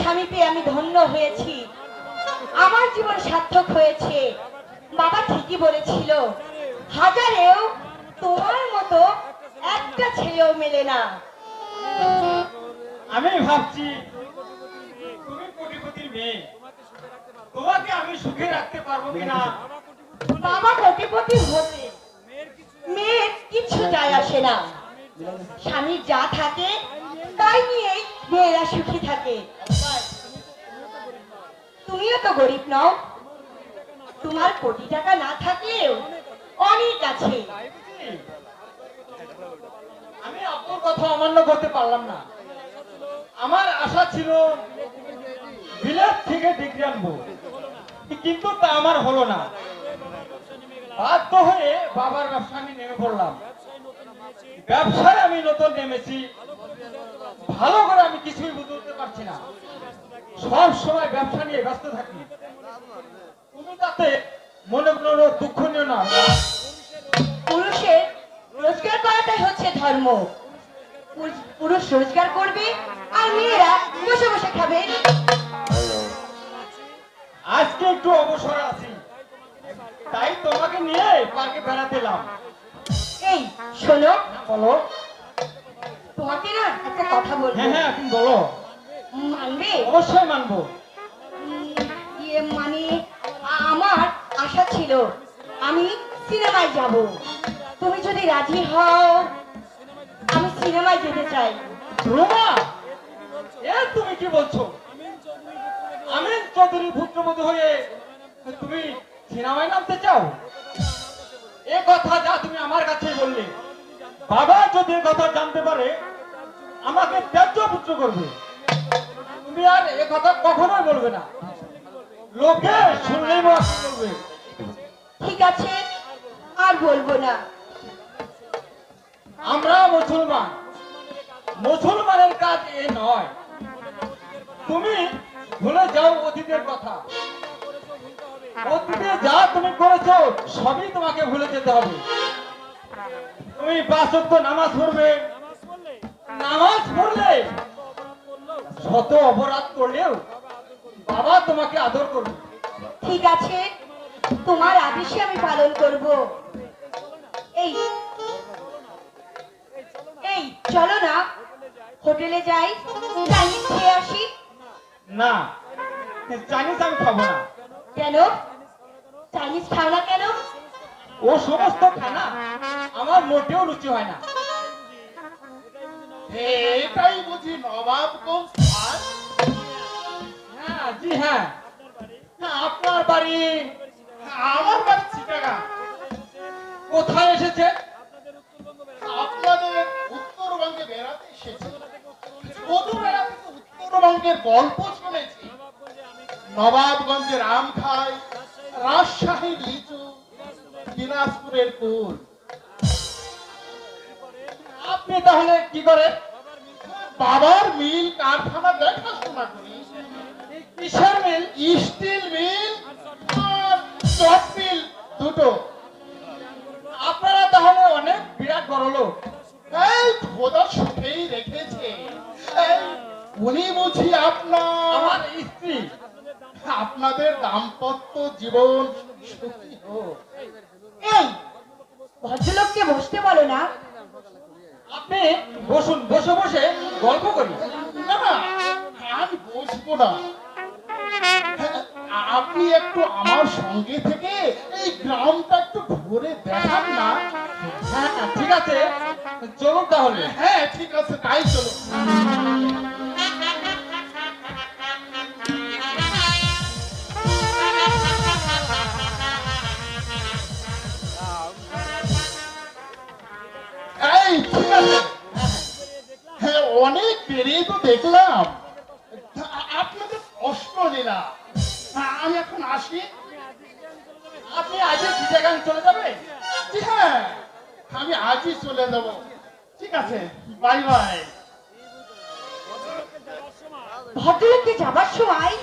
স্বামী পেয়ে আমি ধন্য হয়েছি, আমার জীবন সার্থক হয়েছে। বাবা ঠিকই বলেছিল, হাজারেও তোমার মতো একটা ছেলেও মেলে না। আমি ভাবছি তুমি কোটিপতির মেয়ে, তোমাকে আমি সুখে রাখতে পারবো কিনা। বাবা কোটিপতি হতে মেয়ের কিছু যায় আসে না, স্বামীর যা থাকে তাই নিয়েই মেয়েরা সুখী থাকে। তুমিও তো গরিব নও, তোমার কোটি টাকা না থাকলেও অনেক আছে। আমি আপনার কথা অমান্য করতে পারলাম না। আমার আশা ছিল বিলেত থেকে ডিগ্রি আনবো, কিন্তু তা আমার হলো না। বাধ্য হয়ে বাবার ব্যবসা আমি নেমে পড়লাম। ব্যবসায় আমি নতুন নেমেছি, ভালো করে আমি কিছুই বুঝতে পারছি না, সব সময় ব্যবসা নিয়ে ব্যস্ত থাকি। তুমি তাতে মনে কোনো দুঃখ নিও না। পুরুষের রোজগার করাটাই হচ্ছে ধর্ম। পুরুষ রোজগার করবে আর মেয়েরা বসে বসে খাবে। আজকে একটু অবসর আছি, তাই তোমাকে নিয়ে পার্কে বেড়াতে এলাম। এই শোনো, বলো। তোমাকে না একটা কথা বলবো। হ্যাঁ হ্যাঁ, তুমি বলো। মানবে? অবশ্যই মানবো। মানে আমার আশা ছিল আমি সিনেমায় যাব। তুমি যদি রাজি হও, আমি সিনেমায় যেতে চাই। রোমা, এ তুমি কি বলছো? আমিন চৌধুরী পুত্রবধূ হয়ে তুমি সিনেমায় নামতে চাও? এ কথা যা তুমি আমার কাছে বললে, বাবা যদি এ কথা জানতে পারে আমাকে ত্যায্য পুত্র করবে। তুমি আর এ কথা কখনোই বলবে না, লোকে শুনলেই বলবে। ঠিক আছে, আর বলবো না। আমরা মুসলমান, মুসলমানের কাজ এ নয়। তুমি ভুলে যাও অতীতের কথা। অতীতে যা তুমি করেছো সবই তোমাকে ভুলে যেতে হবে। তুমি 5 ওয়াক্ত নামাজ পড়বে, নামাজ পড়লে শত অপরাধ করলেও বাবা তোমাকে আদর করবে। ঠিক আছে, তোমার আদেশই আমি পালন করব। এই এই চলো না, হোটেলে যাই, চাইনিজ খেয়ে আসি। না, চাইনিজ আমি খাবো না। কেন চাইনিজ খাও না কেন? ও সমস্ত খানা আমার মোটেও রুচি হয় না। এটাই বুঝি নবাবগঞ্জ আর? হ্যাঁ জি হ্যাঁ, আপনার বাড়ি? আমার বাড়ি চিটাগাং। কোথায় এসেছে? আপনাদের উত্তরবঙ্গে বেড়াতে এসেছি। ছোটবেলা থেকে উত্তরবঙ্গের গল্প শুনেছি। নবাবগঞ্জের আম খাই, রাজশাহী লিচু, দিনাজপুরের কুল। আপনি তাহলে কি করেন? বাবার মিল কারখানা দেখাশোনা করি। কিসের মিল? স্টিল মিল আর চট মিল দুটো। আপনারা তাহলে অনেক বিরাট বড় লোক। এই খোদা সুখেই রেখেছে। এই উনি বুঝি আমার স্ত্রী। আপনাদের দাম্পত্য জীবন সুখী হোক। এই ভদ্রলোককে বসতে বলো না। আপনি বসুন, বসে বসে গল্প করি। না না, আমি বসবো না। আপনি একটু আমার সঙ্গে থেকে এই গ্রামটা একটু ঘুরে দেখান না। হ্যাঁ ঠিক আছে, চলুন তাহলে। হ্যাঁ ঠিক আছে, তাই চলো। এই ঠিক আছে, হ্যাঁ অনেক পেরিয়ে তো দেখলাম, আপনাদের কষ্ট নিলাম। আমি এখন আসি। আপনি আজকে চিটাগাং চলে যাবেন? জি হ্যাঁ, আমি আজই চলে যাব। ঠিক আছে, বাই বাই। ভদ্রলোককে যাবার সময়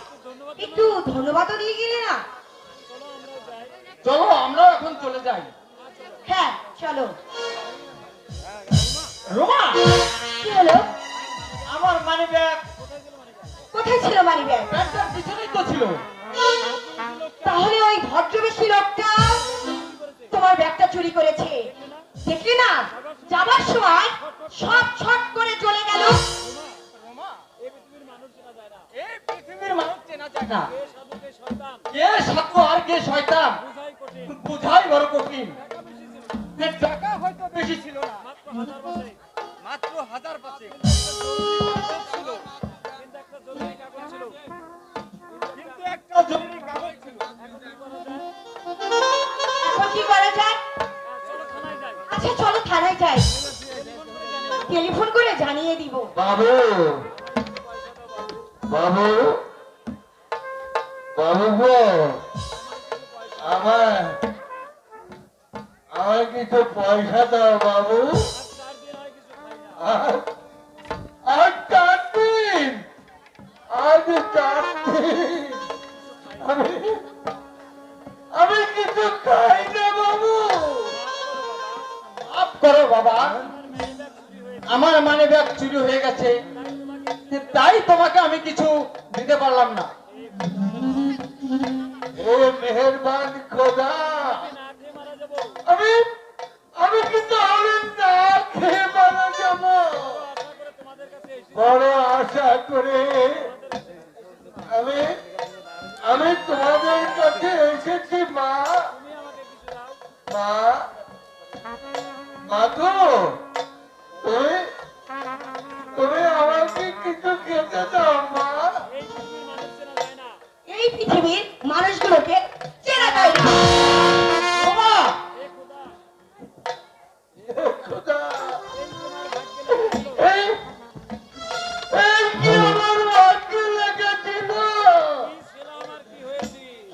একটু ধন্যবাদও দিয়ে গেলে না? চলো আমরা এখন চলে যাই। হ্যাঁ চলো। রোমা, কি হলো? আমার মানি ব্যাগ। কোথায় ছিল মানি ব্যাগ? ব্যাগটার পিছনেই তো ছিল। তাহলে ওই ভদ্রবেশী লোকটা তোমার ব্যাগটা চুরি করেছে। দেখলি না, যাবার সময় সব ছট করে চলে গেল। এই পৃথিবীর মানুষ চেনা যায় না। কে সাধু আর কে শয়তান বুঝাই বড় কঠিন। টাকা হয়তো বেশি ছিল না, মাত্র 1000 পাঁচে। কিন্তু একটা জরুরি কাগজ ছিল। এখন কি করা যায়? আচ্ছা চলো থানায় যাই, টেলিফোন করে জানিয়ে দিব। বাবু বাবু বাবু গো, আমার আমার কিছু পয়সা দাও বাবু। আর আর 4 দিন, আজ 4 দিন আমি আমি কিছু খাই না বাবু। মাফ করো বাবা, আমার মানি ব্যাগ চুরি হয়ে গেছে, তাই তোমাকে আমি কিছু দিতে পারলাম না। হে মেহেরবান খোদা, আমি আমি কিন্তু আমি না খেয়ে মারা যাব। বড় আশা করে আমি আমি তোমাদের কাছে এসেছি মা। মা মা গো, তুমি তুমি আমাকে কিছু খেতে দাও মা। এই পৃথিবীর মানুষগুলোকে চেনা যায় না। বাবা, হে খোদা, এই এই কি আমার ভাগ্যে লেগেছিল?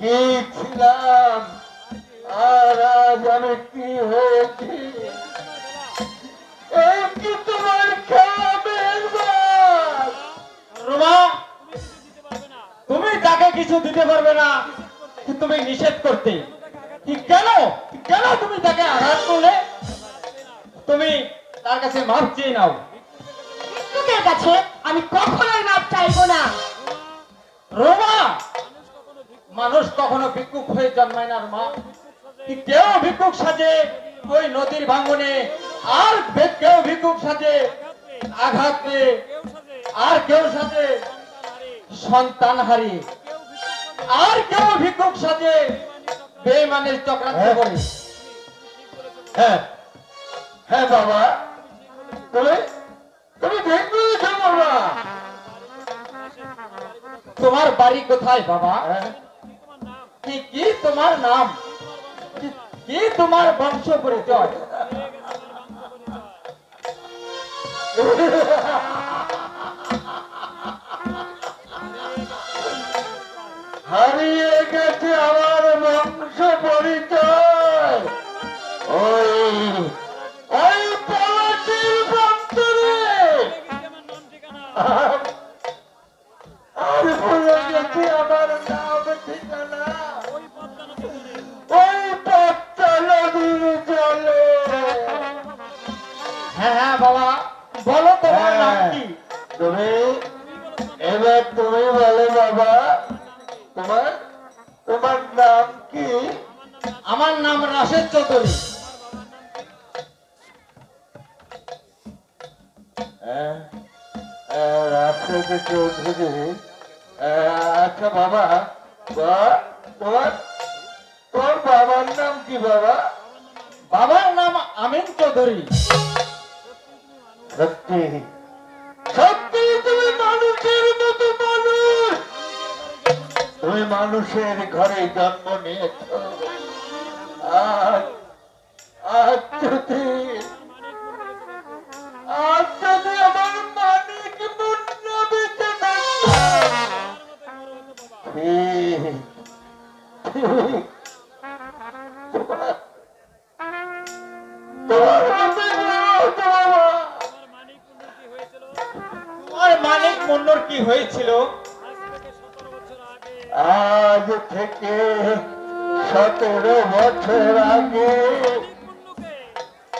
কি ছিলাম আর আজ আমি কি হয়েছি? এই কি তোমার খেলা মেহেরবান? রোমা, তুমি তাকে কিছু দিতে পারবে না, তুমি নিষেধ করতে। কেন কেন তুমি তাকে আঘাত করলে? তুমি তার কাছে মাপ চেয়ে নাও। ভিক্ষুকের কাছে আমি কখনোই মাপ চাইবো না। রোমা, মানুষ কখনো ভিক্ষুক হয়ে জন্মায় না রোমা। কেউ ভিক্ষুক সাজে ওই নদীর ভাঙনে, আর কেউ ভিক্ষুক সাজে আঘাত পেয়ে, আর কেউ সাজে সন্তান হারি, আর কেউ ভিক্ষুক সাজে বেঈমানের চক্রান্ত করে। হ্যাঁ হ্যাঁ বাবা, তুমি তুমি ঠিক বলেছো বাবা। তোমার বাড়ি কোথায় বাবা? হ্যাঁ? কি তোমার নাম? কি তোমার বংশ পরিচয়? হারিয়ে গেছে আমার বংশ পরিচয় ওই ওই পলাশির প্রান্তরে। আর ভুলে গেছি আমার নাম ঠিকানা ওই পদ্মা নদীর জলে। হ্যাঁ হ্যাঁ বাবা, বলো তোমার নাম কি? তুমি এবার তুমি বলো বাবা, তোমার তোমার নাম কি? আমার নাম রাশেদ চৌধুরী। রাশেদ চৌধুরী। আচ্ছা বাবা, তোমার তোমার বাবার নাম কি বাবা? বাবার নাম আমিন চৌধুরী। সত্যি সত্যি তুমি মানুষের মতো মানুষ, তুমি মানুষের ঘরে জন্ম নিয়েছ। আজ আজ যদি আজ যদি আমার মানিক মুন্না বেঁচে থাকতো, ঠিক ঠিক তোমার তোমার হাতে রয়েছে বাবা। তোমার মানিক মুন্নুর কি হয়েছিল? আজ থেকে 17 বছর আগে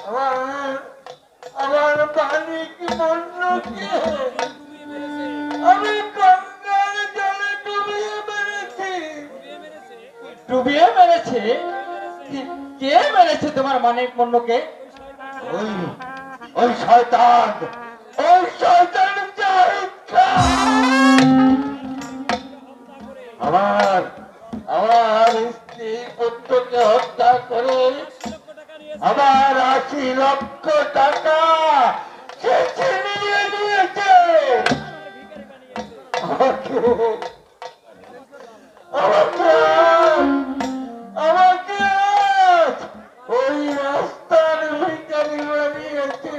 আমার আমার মানিক মুন্নুকে আমি গঙ্গা ডুবিয়ে মেরেছে? কে মেরেছে তোমার মানিক মন্ডকে? ওই ওই শয়তান, ওই শয়তান জাহিদ খান। আমার আমার স্ত্রী পুত্রকে হত্যা করে আমার 80 লক্ষ টাকা সে ছিনিয়ে নিয়েছে। আমাকে আমাকে আমাকে আজ ওই রাস্তার ভিখারি বানিয়েছে।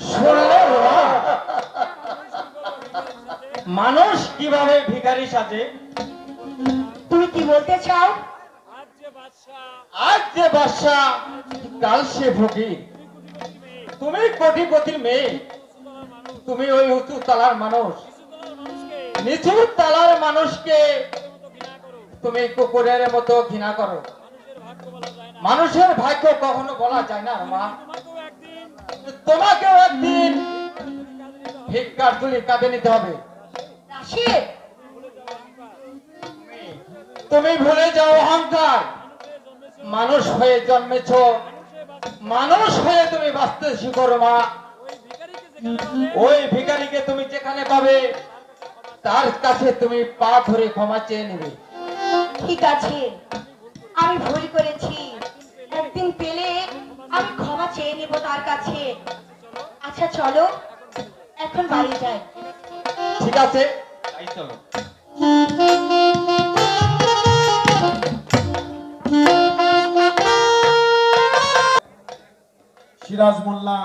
শুনলে মা? মানুষ কিভাবে ভিখারি সাজে? তুমি কি বলতে চাও? আজ যে বাদশা, কাল সে ফকির। তুমি কোটিপতির মেয়ে, তুমি ওই উঁচু তালার মানুষ। নিচু তালার মানুষকে তুমি কুকুরের মতো ঘৃণা করো। মানুষের ভাগ্য কখনো বলা যায় না মা। তোমাকেও একদিন ভিক্ষার তুলি কাঁধে নিতে হবে। রাশিদ, তুমি ভুলে যাও অহংকার। মানুষ হয়ে জন্মেছ, মানুষ হয়ে তুমি বাঁচতে শিখো মা। ওই ভিখারিকে তুমি যেখানে পাবে তার কাছে তুমি পা ধরে ক্ষমা চেয়ে নেবে। ঠিক আছে, আমি ভুল করেছি। একদিন পেলে আমি ক্ষমা চেয়ে নেব তার কাছে। আচ্ছা চলো, এখন বাড়ি যাই। ঠিক আছে, তাই চলো। সিরাজ মোল্লা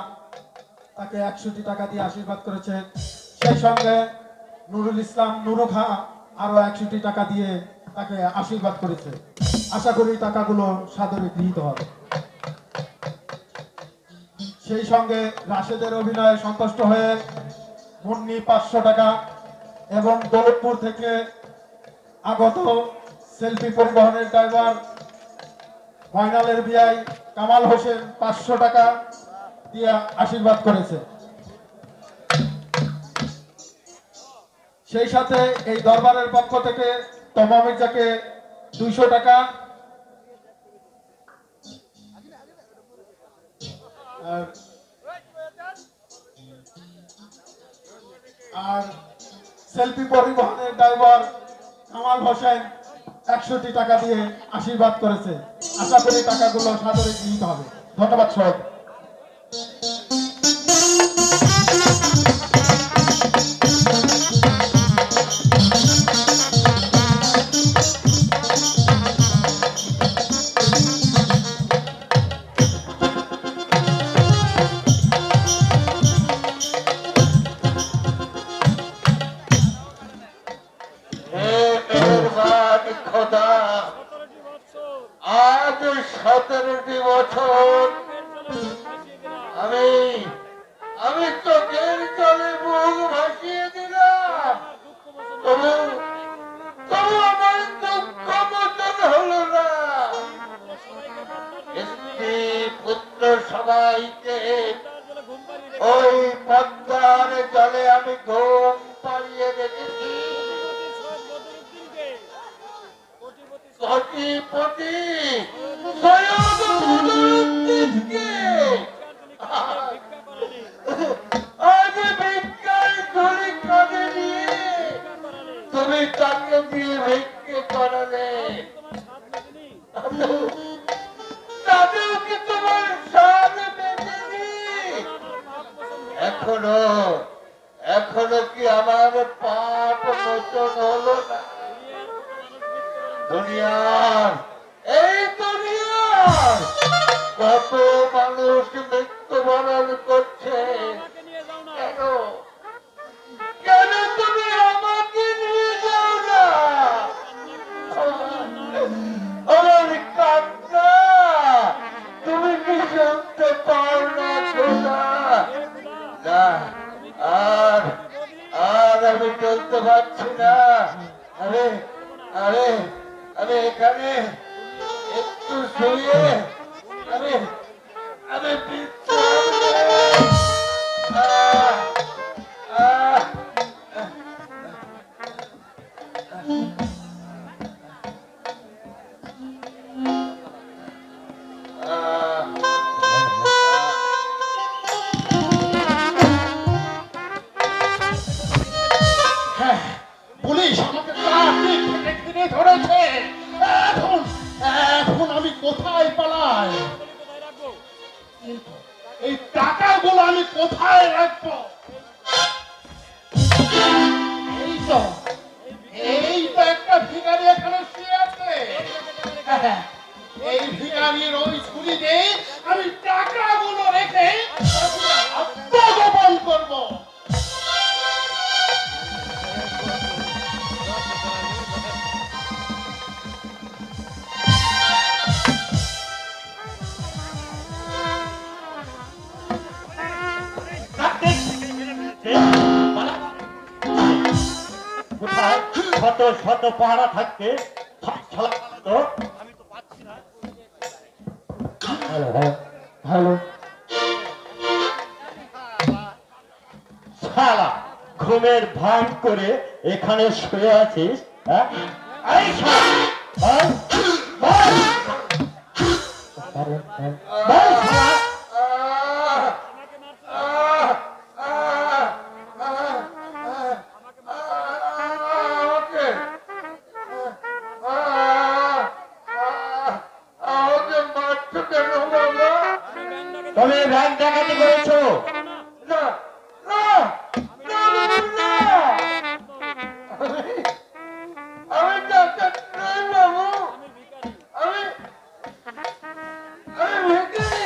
তাকে 100টি টাকা দিয়ে আশীর্বাদ করেছেন। সেই সঙ্গে নুরুল ইসলাম নুরু খাঁ আরো 100টি টাকা দিয়ে তাকে আশীর্বাদ করেছে। আশা করি টাকাগুলো সাদরে গৃহীত হবে। সেই সঙ্গে রাশেদের অভিনয়ে সন্তুষ্ট হয়ে মুন্নি 500 টাকা এবং দৌলতপুর থেকে আগত সেলফি পরিবহনের ড্রাইভার ফাইনালের বিআই কামাল হোসেন 500 টাকা দিয়ে আশীর্বাদ করেছে। সেই সাথে এই দরবারের পক্ষ থেকে তমা মির্জাকে 200 টাকা, আর সেলফি পরিবহনের ড্রাইভার কামাল হোসেন 100টি টাকা দিয়ে আশীর্বাদ করেছে। আশা করি টাকাগুলো সাদরে গৃহীত হবে। ধন্যবাদ সবাই। খোদা, আজ 17টি বছর আমি আমি চোখের জলে মুখ ভাসিয়ে দিলাম, তবু তবু আমার দুঃখ মোচন হলো না। স্ত্রী পুত্র সবাইকে ওই পদ্মার জলে আমি ঘুম পাড়িয়ে রেখেছি। কোটিপতি সৈয়দ বদরুদ্দীনকে আজ ভিক্ষার ঝুলি কাঁধে নিয়ে তুমি তাকে দিয়ে ভিক্ষে করালে, তাদেরকে তোমার সামনে বেঁধেনি। এখনো এখনো কি আমার পাপ মোচন হলো না? দুনিয়ার মানুষ মৃত্যুবরণ করছে। কেন কেন তুমি আমাকে নিয়ে যাও না? আমার কান্না তুমি কি শুনতে পাও না খোদা? না, আর আর আমি চলতে পারছি না। আরে আরে আমি এখানে একটু শুয়ে আমি আমি বিশ্রাম নেই। আহ, আহ, হ্যাঁ, পুলিশ আমাকে ট্রাফিক থেকে ঘিরে ধরেছে। এখন এখন আমি কোথায় পালাই? এই টাকাগুলো আমি কোথায় রাখবো? এই তো একটা ভিখারি এখানে শুয়ে আছে। হ্যাঁ, এই ভিখারির ওই ঝুড়িতে আমি টাকাগুলো রেখে আত্মগোপন করবো। কোথায় শত শত পাহারা থাকতে হ্যালো শালা ঘুমের ভান করে এখানে শুয়ে আছিস? হ্যাঁ? এই শালা, বল, বল। বল শালা। আমাকে মারছো কেন বাবা? তুমি ব্যাংক ডাকাতি করেছো? না না না না, আমি ডাক্তার নই বাবু। আমি আমি ভিখারি।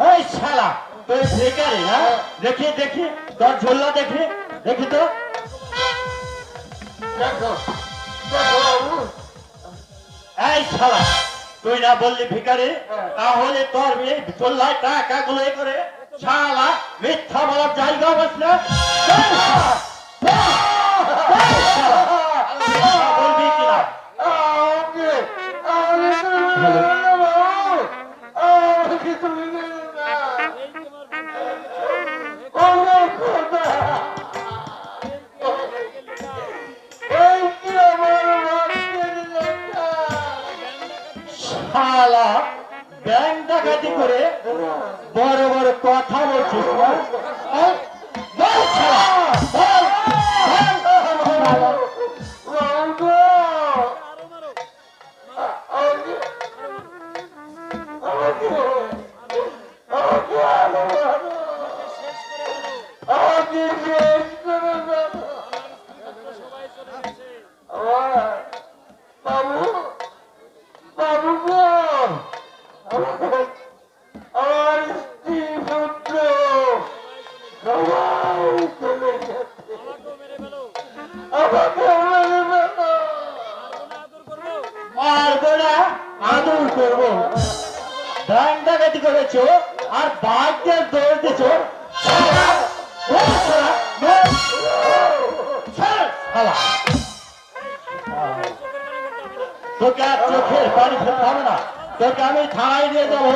এই শালা তুই ভিখারি না? দেখি দেখি তোর ঝোল্লা দেখি দেখি তো। দেখো দেখো বাবু, এই শালা তুই না বললি ভিখারি? তাহলে তোর এই ঝোল্লায় টাকাগুলো এ করে শালা মিথ্যা বলার জায়গা বসলে বলবি কিনা? আমাকে আমাকে তুমি মেরো না বাবু, আমাকে তুমি মেরো না। ও খোদা, এই কি আমার ভাগ্যের লেখা? শালা ব্যাংক ডাকাতি করে বড় বড় কথা বলছিস না? হ্যাঁ? বল শালা, বল, বল, শালা। মারবো না, আদর করবো। ব্যাংক ডাকাতি করেছো আর বাইকের দৌড় দিছো। শালা, বল শালা, বল। ছাড়, শালা। তোকে আর চোখের পানি ফেলতে হবে না। তোকে আমি থানায় দিয়ে যাবো।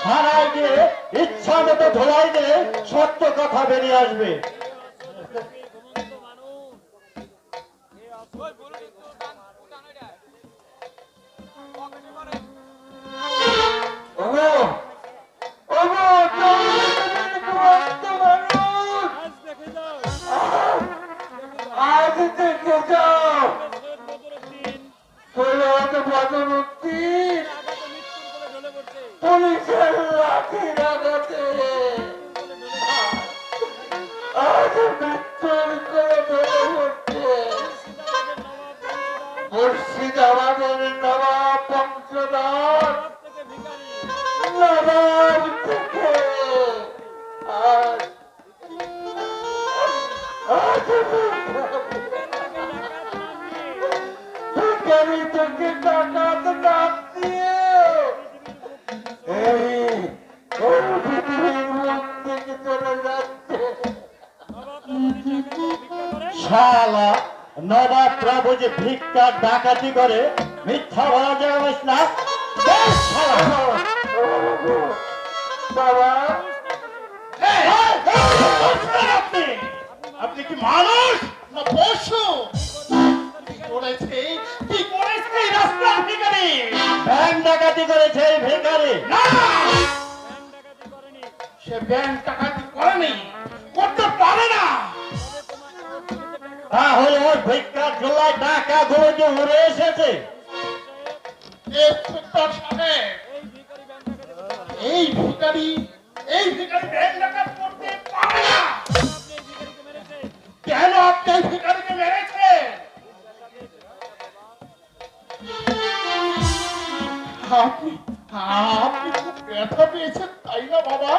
থানায় গিয়ে ইচ্ছা মতো ধোলাই দিলে সত্য কথা বেরিয়ে আসবে। আজ দেখে যাও পুলিশের লাঠির আঘাতে আজ মৃত্যুর করে ঢলে পড়ছে। মুর্শিদাবাদের নবাব বংশধর নবাব শালা নবাবরা বুঝে ভিক্ষা ডাকাতি করে মিথ্যা বলা যাবে না বেশ শালা। বাবা এই, আপনি আপনি কি মানুষ না পশু? কি করেছে এই রাস্তার ভিখারি? ব্যাংক ডাকাতি করেছে এই ভিখারি। না, সে ব্যাংক ডাকাতি করেনি, করতে পারে না। তাহলে ওর ভিক্ষার ঝোলায় টাকা গুলো যে উড়ে এসেছে। ইন্সপেক্টর সাহেব, এই ভিখারি ব্যাংক ডাকাত করতে পারে না। কেন আপনি এই ভিখারিকে মেরেছেন? আপনি আপনি খুব ব্যথা পেয়েছেন তাই না বাবা?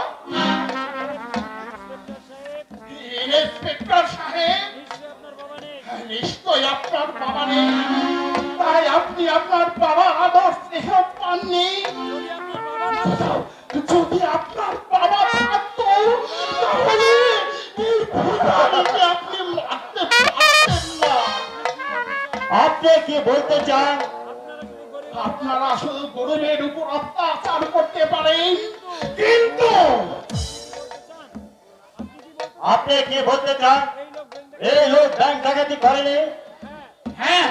ইন্সপেক্টর সাহেব, নিশ্চয় আপনার বাবা নেই, তাই আপনি আপনার বাবার আদর স্নেহ পাননি। যদি আপনার বাবা থাকতো তাহলে এই ভিখারিকে আপনি মারতে পারতেন না। আপনি কি বলতে চান? আপনারা শুধু গরিবের উপর অত্যাচার করতে পারেন, কিন্তু আপনি কি বলতে চান এই লোক ব্যাংক ডাকাতি করেনি? হ্যাঁ,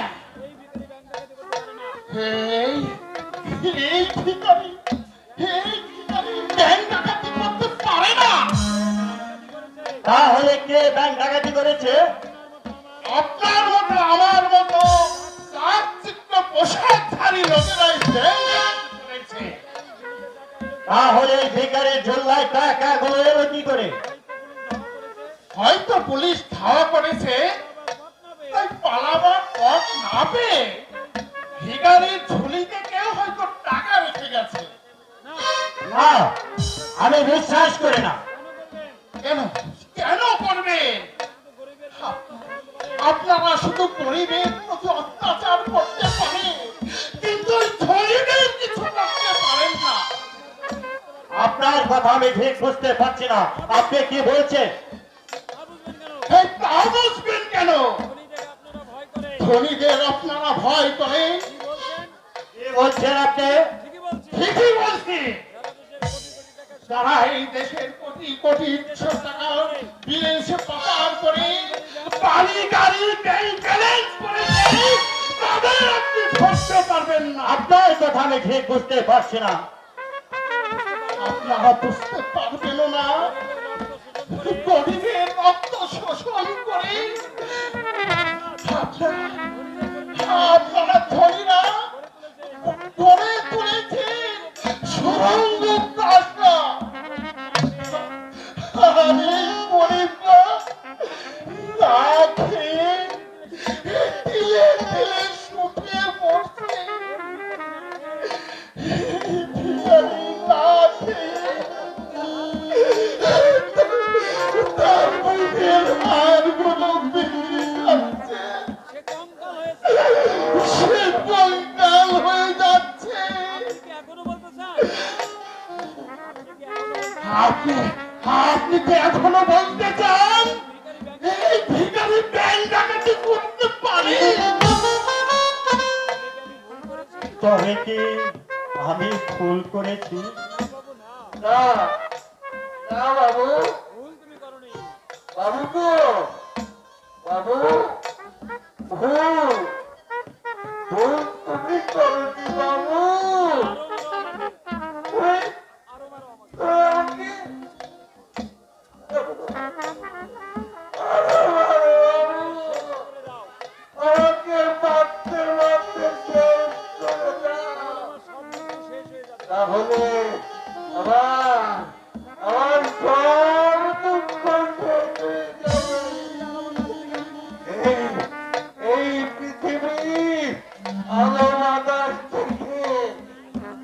এই এই ভিখারি ব্যাংক ডাকাতি করতে পারে না। তাহলে কে ব্যাংক ডাকাতি করেছে? আপনার মতো আমার মতো চাকচিক্য পোশাকধারী লোকেরাই ব্যাংক ডাকাতি করেছে। তাহলে এই ভিখারির ঝোলায় টাকা গুলো এলো কি করে? হয়তো পুলিশ ধাওয়া করেছে, তাই পালাবার পথ না পেয়ে ভিখারির ঝুলিতে কেউ হয়তো টাকা রেখে গেছে। না, আমি বিশ্বাস করি না। কেন কেন করবেন? আপনারা শুধু গরিবের প্রতি অত্যাচার করতে পারেন, কিন্তু ওই ধনীদের কিছু করতে পারেন না। আপনার কথা আমি ঠিক বুঝতে পারছি না, আপনি কি বলছেন? এই তা বুঝবেন কেন? ধনীদের আপনারা ভয় করেন। কি বলছেন আপনি? ঠিকই বলছি। যারা এই দেশের কোটি কোটি টাকা বিদেশে পাচার করে বাড়ি গাড়ি ব্যাংক ব্যালেন্স করেছে, তাদের আপনি ধরতে পারবেন না। আপনার কথা আমি ঠিক বুঝতে পারছি না। আপনারা বুঝতে পারবেন না, গরিবের রক্ত শোষণ করে আপনারা ধনীরা গড়ে তুলেছেন সুরঙ্গ প্রাসাদ। আর এই গরিবরা না খেয়ে তিলে তিলে শুকিয়ে পড়ছে। ভিখারি না খেয়ে তার মুখের হাড়গুলো বিক্রি করছে, সে কঙ্কাল হয়ে যাচ্ছে। আপনি আপনি কি এখনো বলতে চান এই ভিখারি ব্যাংক ডাকাতি করতে পারে? তবে কি আমি ভুল করেছি? না না বাবু, বাবু গো, বাবু ভুল ভুল তুমি করনি বাবু। আমাকে আমাকে মারতে মারতে শেষ করে দাও। তাহলে আমার সব দুঃখ শেষ হয়ে যাবে। এই পৃথিবীর আলো বাতাস থেকে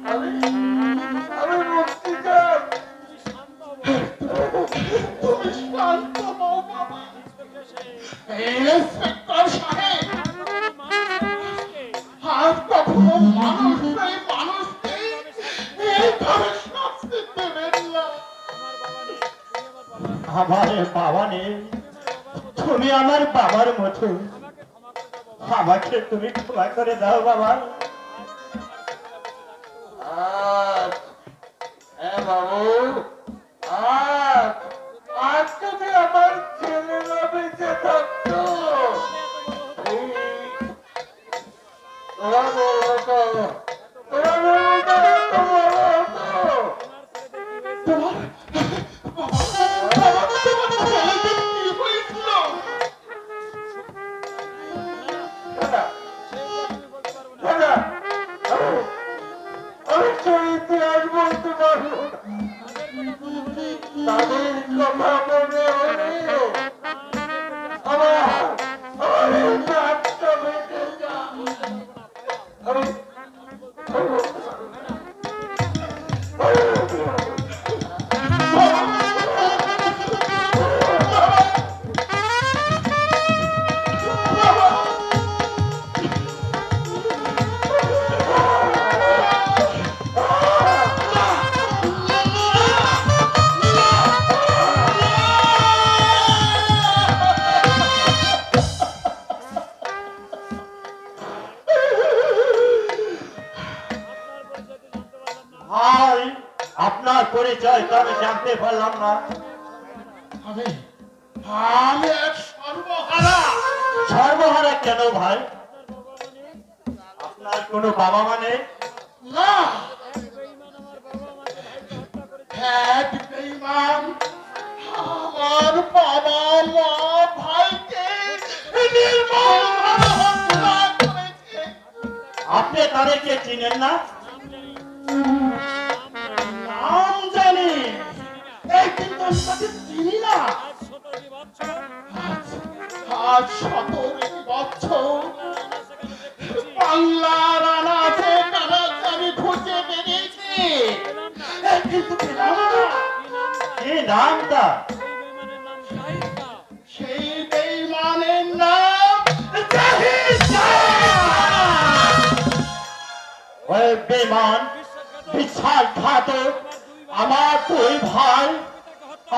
আমি মুক্তি চাই। তুমি শান্ত হও বাবা। ইন্সপেক্টর সাহেব, আর কখনো মানুষকে এইভাবে শাস্তি দেবেন না। আমার বাবা নেই, তুমি আমার বাবার মতো, আমাকে তুমি ক্ষমা করে দাও বাবা। আজ বাবু, আজ আজ যদি আমার ছেলেরা বেঁচে থাকতো, তোমাদের মতো এত বড় হতো। দাদা, দাদা, আমি সেই ইতিহাস বলতে পারবো না। তাদের কথা মনে হলে আমার এই নাকটা বেঁচে যায়। ভাই, আপনার পরিচয় তো আমি জানতে পারলাম না। আমি আমি এক সর্বহারা। সর্বহারা কেন ভাই? আপনার কোনো বাবা মানে? না, এক বেঈমান আমার বাবা মা ভাইকে নির্মমভাবে হত্যা করেছে। আপনি তাদেরকে চিনেন না? নাম জানি, এই কিন্তু আমি তাকে চিনি না। আজ 17 বছর বাংলার আনাচে কানাচে আমি খুঁজে বেরিয়েছি, কিন্তু পেলাম না। কি নামটা? সেই বেঈমানের নাম জাহিদ শাহ। ওই বেঈমান, বিশ্বাসঘাতক আমার দুই ভাই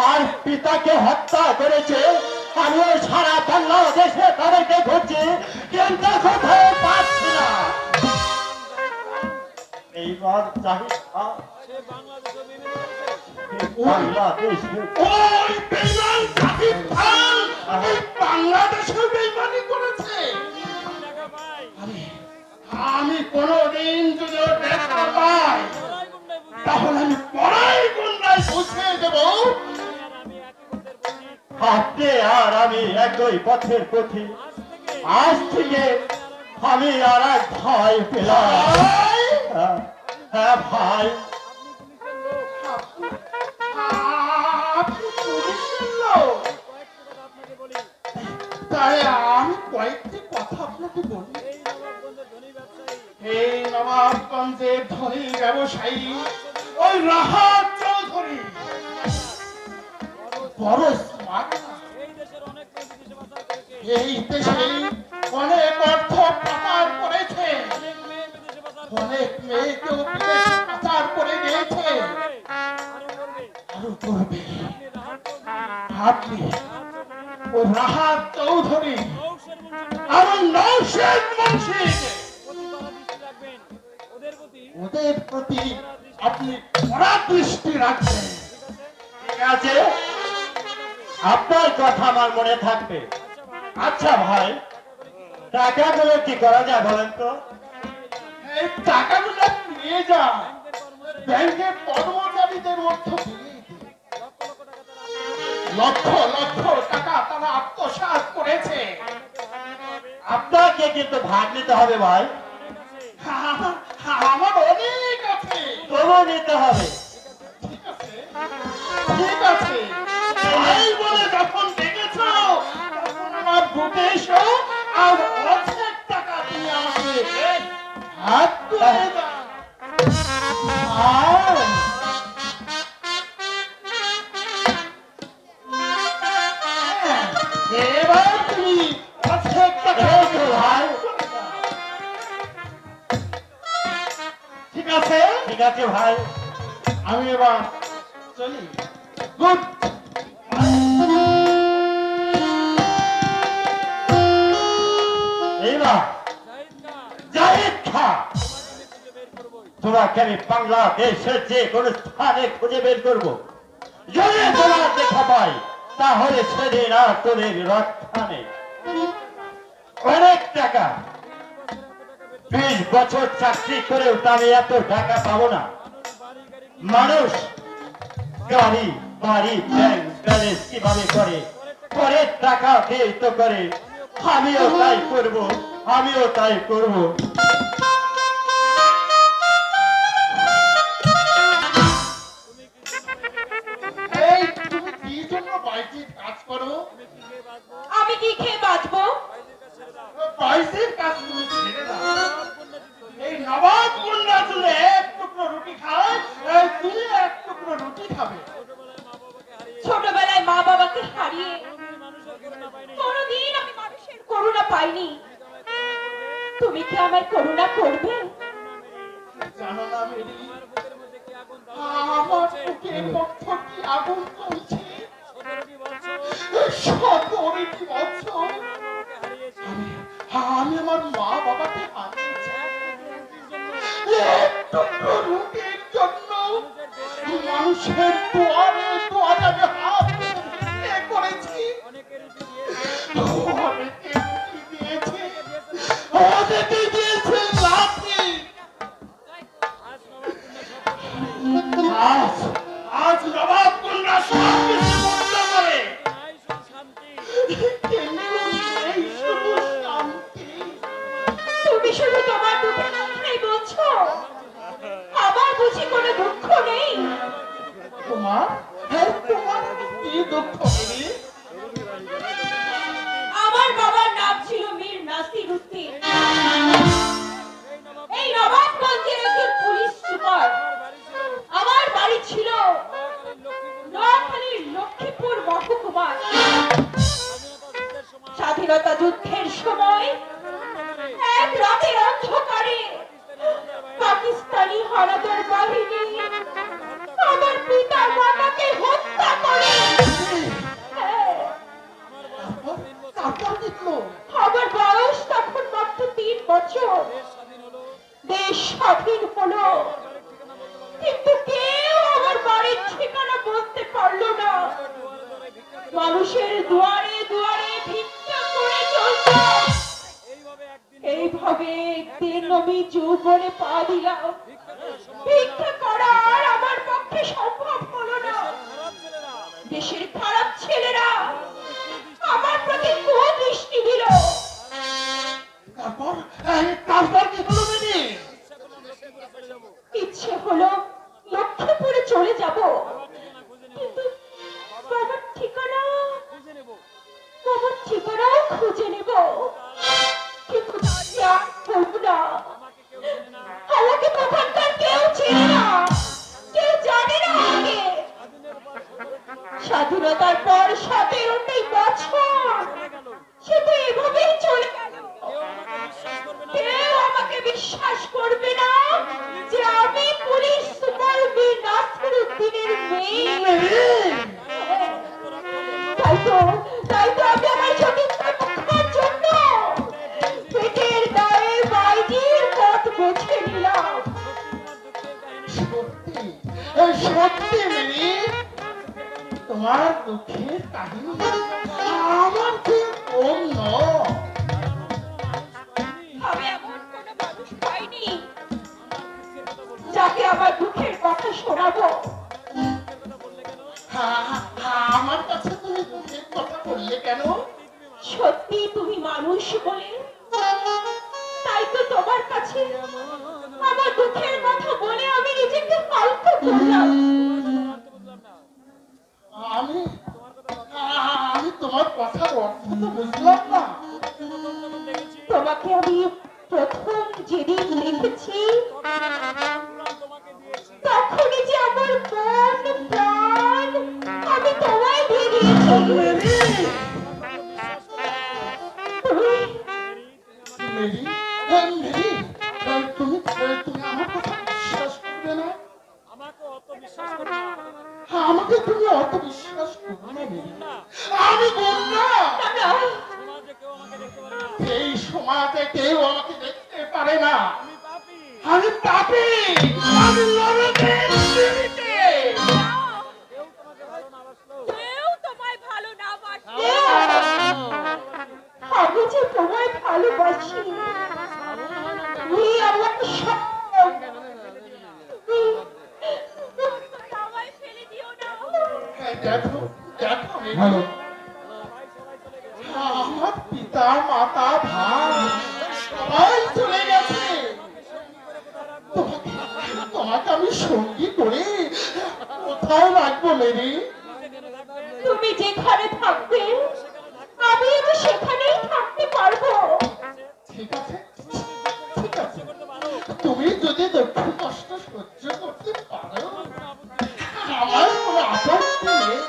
আর পিতাকে হত্যা করেছে। আমিও সারা বাংলাদেশে তাদেরকে খুঁজছি, কিন্তু কোথাও পাচ্ছি না। এইবার জাহিদ শাহ বাংলাদেশে ওই বেঈমান জাহিদ খান ওই বাংলাদেশের বেঈমানি করেছে। আমি কোনদিন যদি ওর দেখা পাই, তাহলে আমি পড়াই গুন্ডায় বুঝিয়ে দেব। আপনি আর আমি একই পথের পথি। আজ থেকে আমি আর এক ভাই পেলাম। ভাই, হ্যাঁ ভাই, আপনি পুলিশের লোক। তাই আমি কয়েকটি কথা আপনাকে বলি। এই নবাবগঞ্জের ধনী ব্যবসায়ী ওই রাহাত চৌধুরী বড় স্মার্ট। এই দেশে অনেক অর্থ পাচার করেছে, অনেক মেয়েকেও বিদেশে পাচার করে দিয়েছে, আরো করবে। আপনি ও রাহাত চৌধুরী আর নওশেদ মুন্সি, ওদের প্রতি আপনি কড়া দৃষ্টি রাখবেন। ঠিক আছে, আপনার কথা আমার মনে থাকবে। আচ্ছা ভাই, টাকাগুলো কি করা যায় বলেন তো? এই টাকাগুলো নিয়ে যান, ব্যাংকের কর্মচারীদের মধ্যে দিয়ে দিন। লক্ষ লক্ষ টাকা তারা আত্মসাৎ করেছে। আপনাকে কিন্তু ভাগ নিতে হবে ভাই। আমার অনেক আছে। তবু নিতে হবে। ঠিক আছে, ঠিক আছে। তাই বলে যখন দেখেছ, তখন আমার বুকে এসো আর অর্ধেক টাকা দিয়ে আমাকে হাত তুলে দাও। আর এবার তুমি অর্ধেক টাকা এই তো ভাই। ঠিক আছে, ঠিক আছে ভাই, আমি এবার চলি। গুড। খা, জাহিদ খা, তোরাকে আমি বাংলাদেশের যে কোনো স্থানে খুঁজে বের করবো। যদি তোরা দেখা পাই তাহলে সেদিন আর তোদের রক্ষা নেই। অনেক টাকা, 20 বছর চাকরি করেও তো আমি এত টাকা পাবো না। মানুষ গাড়ি বাড়ি ব্যাংক ব্যালেন্স কিভাবে করে পরে টাকা ব্যয় করে, আমিও তাই করব, আমিও তাই করব। এই তুমি কি জন্য বাইজির কাজ করো? আমি কি খেয়ে বাঁচবো? বাইজির কাজ তুমি ছেড়ে দাও। এই নবাব কন্যা চুলে এক টুকরো রুটি খায়, এই তুমি এক টুকরো রুটি খাবে। ছোটবেলায় মা বাবাকে হারিয়ে কোনোদিন আমি মানুষের করুণা পাইনি। তুমি কি আমার করুণা করবে? জানো না মেরি, আমার বুকের মধ্যে কি আগুন জ্বলছে। 17টি বছর আমি আমার মা বাবাকে হারিয়েছি এক টুকরো রুটির জন্য। মানুষের দুয়ারে দুয়ারে আমি হাত পেতে করেছি, অনেকে রুটি দিয়েছে, অনেকে দিয়েছে লাঠি। আজ নবাব কন্যা সব কিছু বন্ধ করে, কিন্তু এই শুধু শান্তি। তুমি শুধু তোমার দুঃখের কথাই বলছো, আমার বুঝি কোনো দুঃখ নেই? তোমার তোমার কি দুঃখ মেরি? আমার বাবার নাম ছিল মীর নাসির উদ্দিন। এই নবাবগঞ্জের একজন পুলিশ সুপার। আমার বাড়ি ছিল নোয়াখালীর লক্ষ্মীপুর মহকুমায়। স্বাধীনতা যুদ্ধের সময় এক রাতের অন্ধকারে পাকিস্তানি হানাদার বাহিনী আমার পিতা মাতাকে হত্যা করে। হ্যাঁ, তারপর দেখলো আমার বয়স তখন মাত্র 3 বছর। দেশ স্বাধীন হলো, কিন্তু কেউ আমার বাড়ির ঠিকানা বলতে পারলো না। মানুষের দুয়ারে দুয়ারে ভিক্ষা করে চলতাম। এইভাবে একদিন আমি যৌবনে পা দিলাম। ভিক্ষা করা আর আমার পক্ষে সম্ভব হলো না। দেশের খারাপ ছেলেরা আমার প্রতি কুদৃষ্টি দিল। তারপর কি হলো মেরি? ইচ্ছে হলো লক্ষ্মীপুরে চলে যাব, কিন্তু বাবার ঠিকানাও খুঁজে নেব, কিন্তু আর বলবো না। আমাকে তখনকার কেউ চেনে না, কেউ জানে না আমাকে। স্বাধীনতার পর 17টি বছর শুধু এভাবেই চলে গেল। কেউ আমাকে বিশ্বাস করবে না যে আমি পুলিশ সুপার মীর নাসির উদ্দিনের মেয়ে। তাই তো আমি আমার চরিত্র রক্ষার জন্য পেটের দায়ে বাইজির পথ বেছে নিলাম। সত্যি মেরি, তোমার দুঃখের কাহিনী আমার যে অন্য। আমি এমন কোনো মানুষ পাইনি যাকে আমার দুঃখের কথা শোনাবো। আমার কাছে তুমি দুঃখের কথা বললে কেন? সত্যি তুমি মানুষ বলে, তাই তো তোমার কাছে আমার দুঃখের কথা বলে আমি নিজেকে ফালতু করলাম। আমি তোমার কথার অর্থ তো বুঝলাম না। তোমাকে আমি প্রথম যেদিন দেখেছি তখনই যে আমার মন প্রাণ আমি তোমায় দিয়ে দিয়েছি। মেরি, তুমি আমার কথা বিশ্বাস করবে না? আমাকে তুমি অত বিশ্বাস করবে না মেরি? আমি বললাম না, এই সমাজে কেউ আমাকে দেখতে পারে না। আমি পাপী, আমি নরকের সিঁড়িতে। কেউ তোমায় ভালো না বাসে। আমি যে তোমায় ভালোবাসি, তুমি আমার সব। আমায় ফেলে দিও না। হ্যাঁ, দেখো দেখো ভালো আমার পিতা মাতা ভাই সবাই চলে গেছে। তোমাকে আমি সঙ্গী করে কোথায় রাখবো মেরি? তুমি যেখানে থাকবে আমি তো সেখানেই থাকতে পারবো। ঠিক আছে ঠিক আছে, তুমি যদি দুঃখ কষ্ট সহ্য করতে পারো আমার কোনো আপত্তি নেই।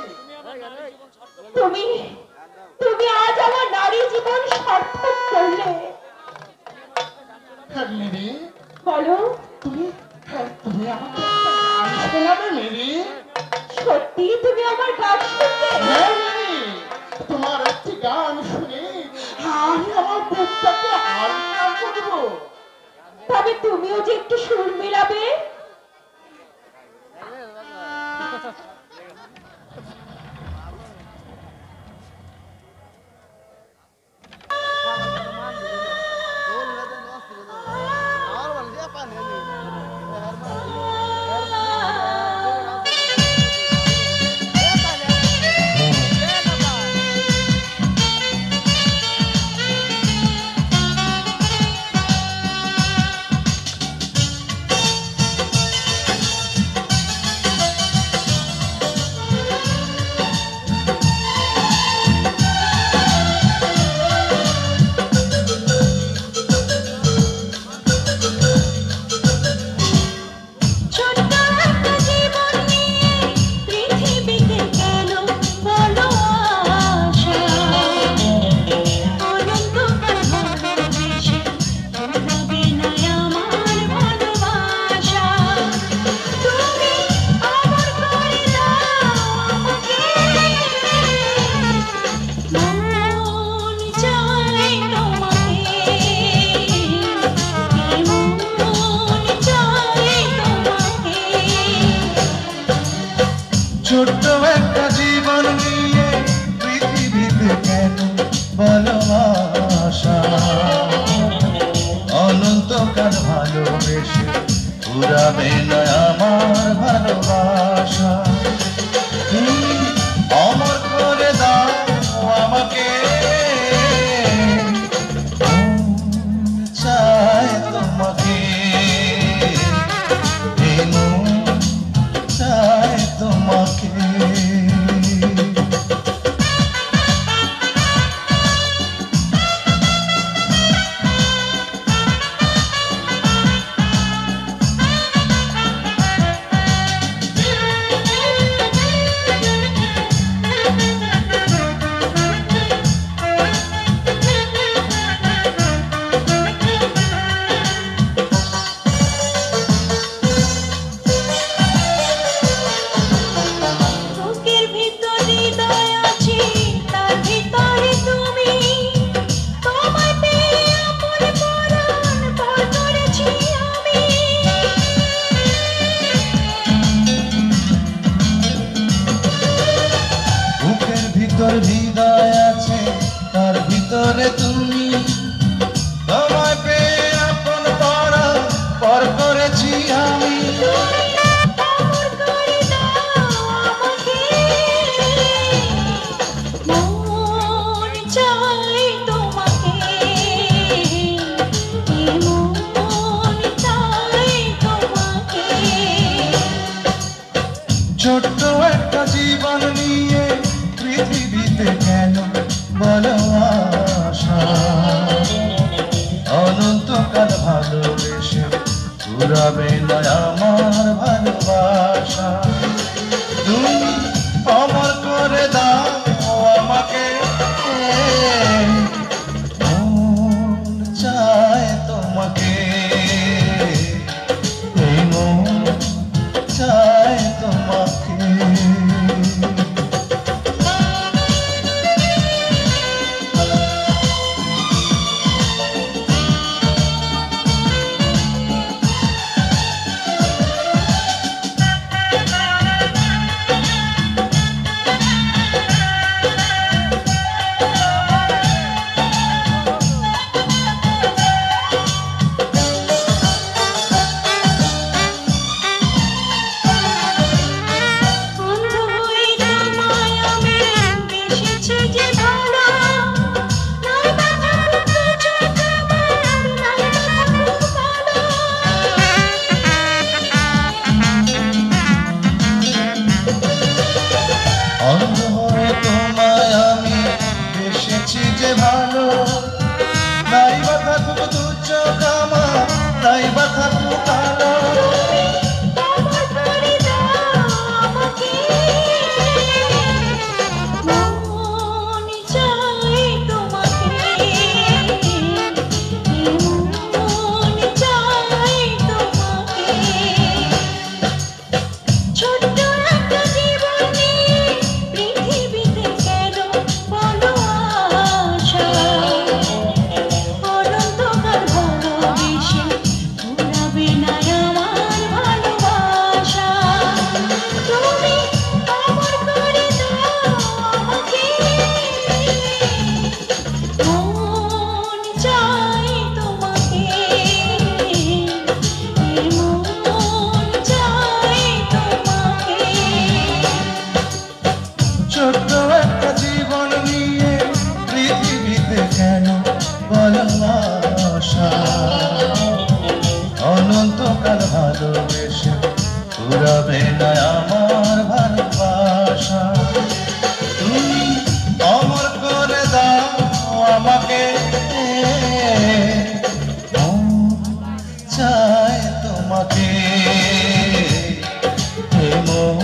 তুমি তুমি আজ আমার নারী জীবন সার্থক করলে। হ্যাঁ মেরি, বলো, তুমি আমাকে একটা গান শোনাবে মেরি? সত্যি তুমি আমার গান শুনবে? হ্যাঁ মেরি, তোমার একটি গান শুনে আমি আমার বুকটাকে হালকা করবো। তবে তুমিও যে একটু সুর মিলাবে। ছোট্ট একটা জীবন নিয়ে পৃথিবীতে কেন বলো আশা, অনন্তকাল ভালোবেসে পুরাবে না আমার ভালোবাসা। তুমি অমর করে দাও আমাকে, মন চায় তোমাকে, এই মন চায় তোমাকে। বুকের ভিতর হৃদয় আছে, তার ভিতরে তুমি। তোমায় পেয়ে আপন পরাণ ভর করেছি আমি। বুকের ভিতর হৃদয় আছে, তার ভিতরে তুমি। তোমায় পেয়ে আপন পরা পর করেছি আমি। অমর করে দাও আমাকে, মন চাই তোমাকে, এই মন চাই তোমাকে। ছোট্ট একটা জীবন নিয়ে পৃথিবীতে কেন বলো আশা, অনন্তকাল ভালোবেসে পুরাবে না আমার ভালোবাসা। তুমি অমর করে দাও আমাকে, মন চায় তোমাকে, এই মন চায় তোমাকে। ফুরাবে না আমার ভালোবাসা। তুমি অমর করে দাও আমাকে, মন চায় তোমাকে, মন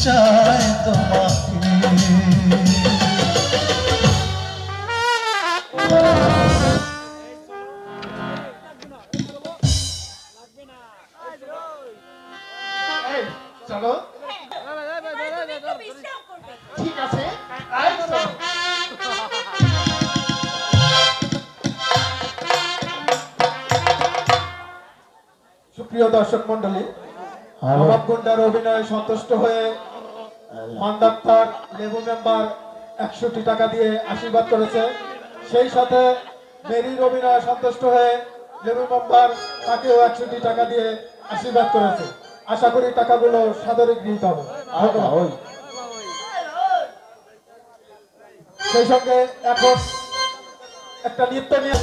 চায় তোমাকে। এই, চলো ঠিক আছে, তাই চলো। সুপ্রিয় দর্শক মন্ডলী, নবাব গুন্ডার অভিনয়ে সন্তুষ্ট হয়ে মান্দাক্তার লেবু মেম্বার 100টি টাকা দিয়ে আশীর্বাদ করেছে। সেই সাথে মেরির অভিনয়ে সন্তুষ্ট হয়ে লেবু মেম্বার তাকেও 100টি টাকা দিয়ে আশীর্বাদ করেছে। আশা করি টাকাগুলো সাদরে গৃহীত হবে। সেই সঙ্গে এখন একটা নৃত্য নিয়ে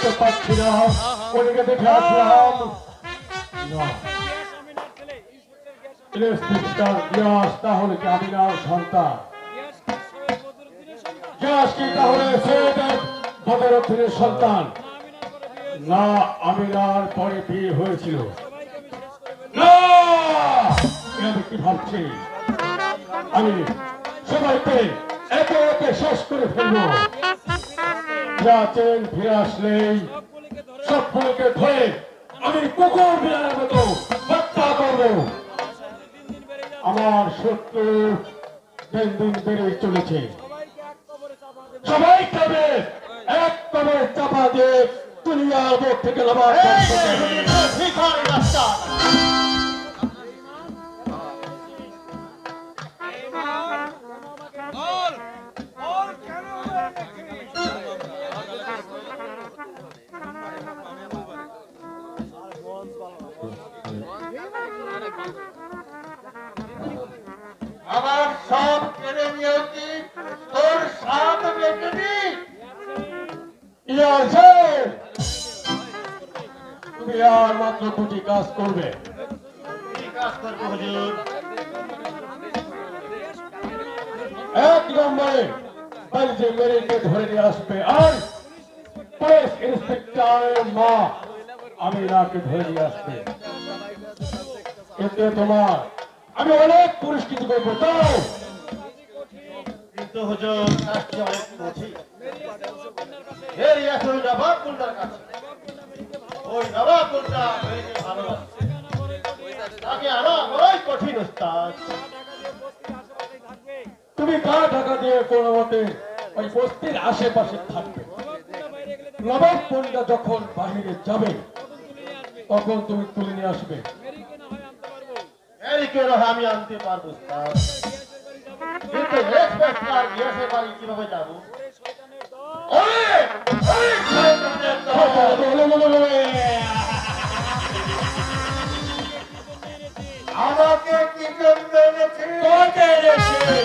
দেখতে পাচ্ছি না, ওদিকে দেখে আসলাম না। ইন্সপেক্টর গিয়াস তাহলে কি আমিনার সন্তান? গিয়াস কি তাহলে সৈয়দ বদরুদ্দিনের সন্তান? না, আমিনার পরে বিয়ে হয়েছিল। না, আমি কি ভাবছি? আমি সবাইকে একে একে শেষ করে ফেলবো। যাচ্ছেন ফিরে আসলেই সবগুলোকে ধরে আমি কুকুর বিড়ালের মতো হত্যা করবো। আমার শত্রু দিন দিন বেড়ে চলেছে। সবাইকে এক কবরে চাপা দিয়ে দুনিয়ার মুখ থেকে নামাজ আমার সব কেড়ে নিয়ে কি তোর সাপ বেঁচে নি? তুমি আর মাত্র দুটি কাজ করবে। কি কাজ করবো হুজুর? এক নম্বরে বাড়িতে মেরিকে ধরে নিয়ে আসবে, আর পুলিশ ইন্সপেক্টরের মা আমিনাকে ধরে নিয়ে আসবে। এতে তোমার আমি অনেক পুরস্কৃত করবো। তাও কিন্তু হুজুর কাজটি অনেক কঠিন। এর এখন নবাব কুন্ডার কাছে। ওই নবাব কুন্ডা মেয়েকে ভালোবাসে। তাকে আনা বড়ই কঠিন উস্তাদ। তুমি গা ঢাকা দিয়ে কোনো মতে ওই বস্তির আশেপাশে থাকবে। নবাব পন্ডা যখন বাহিরে যাবে তখন তুমি তুলে নিয়ে আসবে। এরিকে নয় আমি আনতে পারবো উস্তাদ। কিন্তু ইন্সপেক্টর গিয়াসের বাড়ি কিভাবে যাবো? আমাকে কি জন্য এনেছে? তোমাকে এনেছে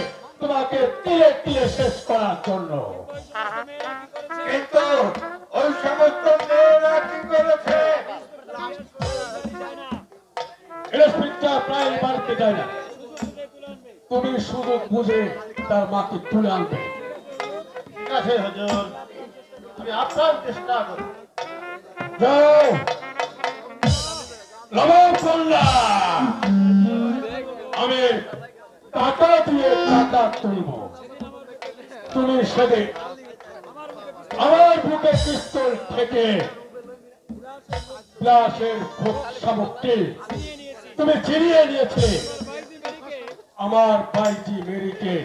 তোমাকে তিলে তিলে শেষ করার জন্য। কিন্তু ওই সমস্ত মেয়েরা কি করেছে? ইন্সপেক্টর প্রায় বাড়িতে যায় না। তুমি শুধু বুঝে তার মাকে তুলে আনবে। ঠিক আছে হুজুর, আমি আপনার চেষ্টা করব। যাও নবাব কন্যা, আমি টাকা দিয়ে টাকা তুলব। তুমি সেদিন আমার বুকে পিস্তল থেকে গ্লাসের সামগ্রী তুমি ছিনিয়ে নিয়েছিলে আমার ভাইজি মেরিকে।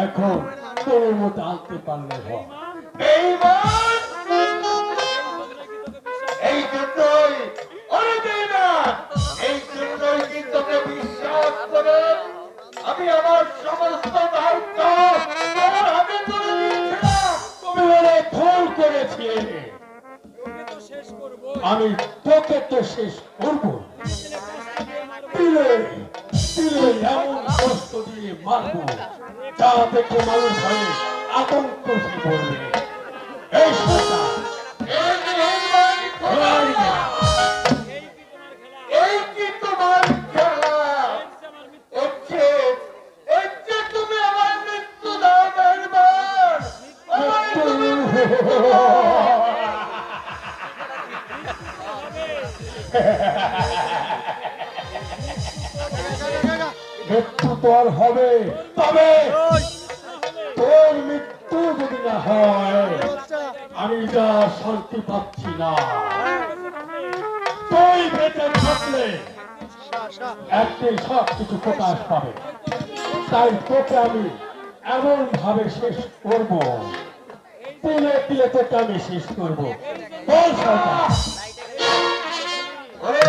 এখন তোর মতো আনতে পারলে হয়। বেঈমান! এই জন্যই ওরে বেঈমান! এই জন্যই কি তোকে বিশ্বাস করে আমি আমার সমস্ত দায়িত্ব তোমার হাতে তুলে দিয়েছিলাম। তুমি অনেক ভুল করেছিলে। আমি তোকে তো শেষ করবো। দিলে দিলে এমন কষ্ট দিয়ে মারবো যা থেকে মানুষ হয়ে আতঙ্ক হয়ে পড়বে। এই সরকার এই বেঈমান খোদাইয়া! এই কি তোমার খেলা? হচ্ছে হচ্ছে তুমি আমার মৃত্যু দাও বেঈমান! আমার তুমি মৃত্যু তো আর হবে, তবে তোর মৃত্যু যদি না হয় আমি যা শান্তি পাচ্ছি না। তুই বেঁচে থাকলে একদিন সব কিছু প্রকাশ পাবে। তাই তোকে আমি এমন ভাবে শেষ করব, তিলে তিলে তোকে আমি শেষ করবো। বল সরকার। ওরে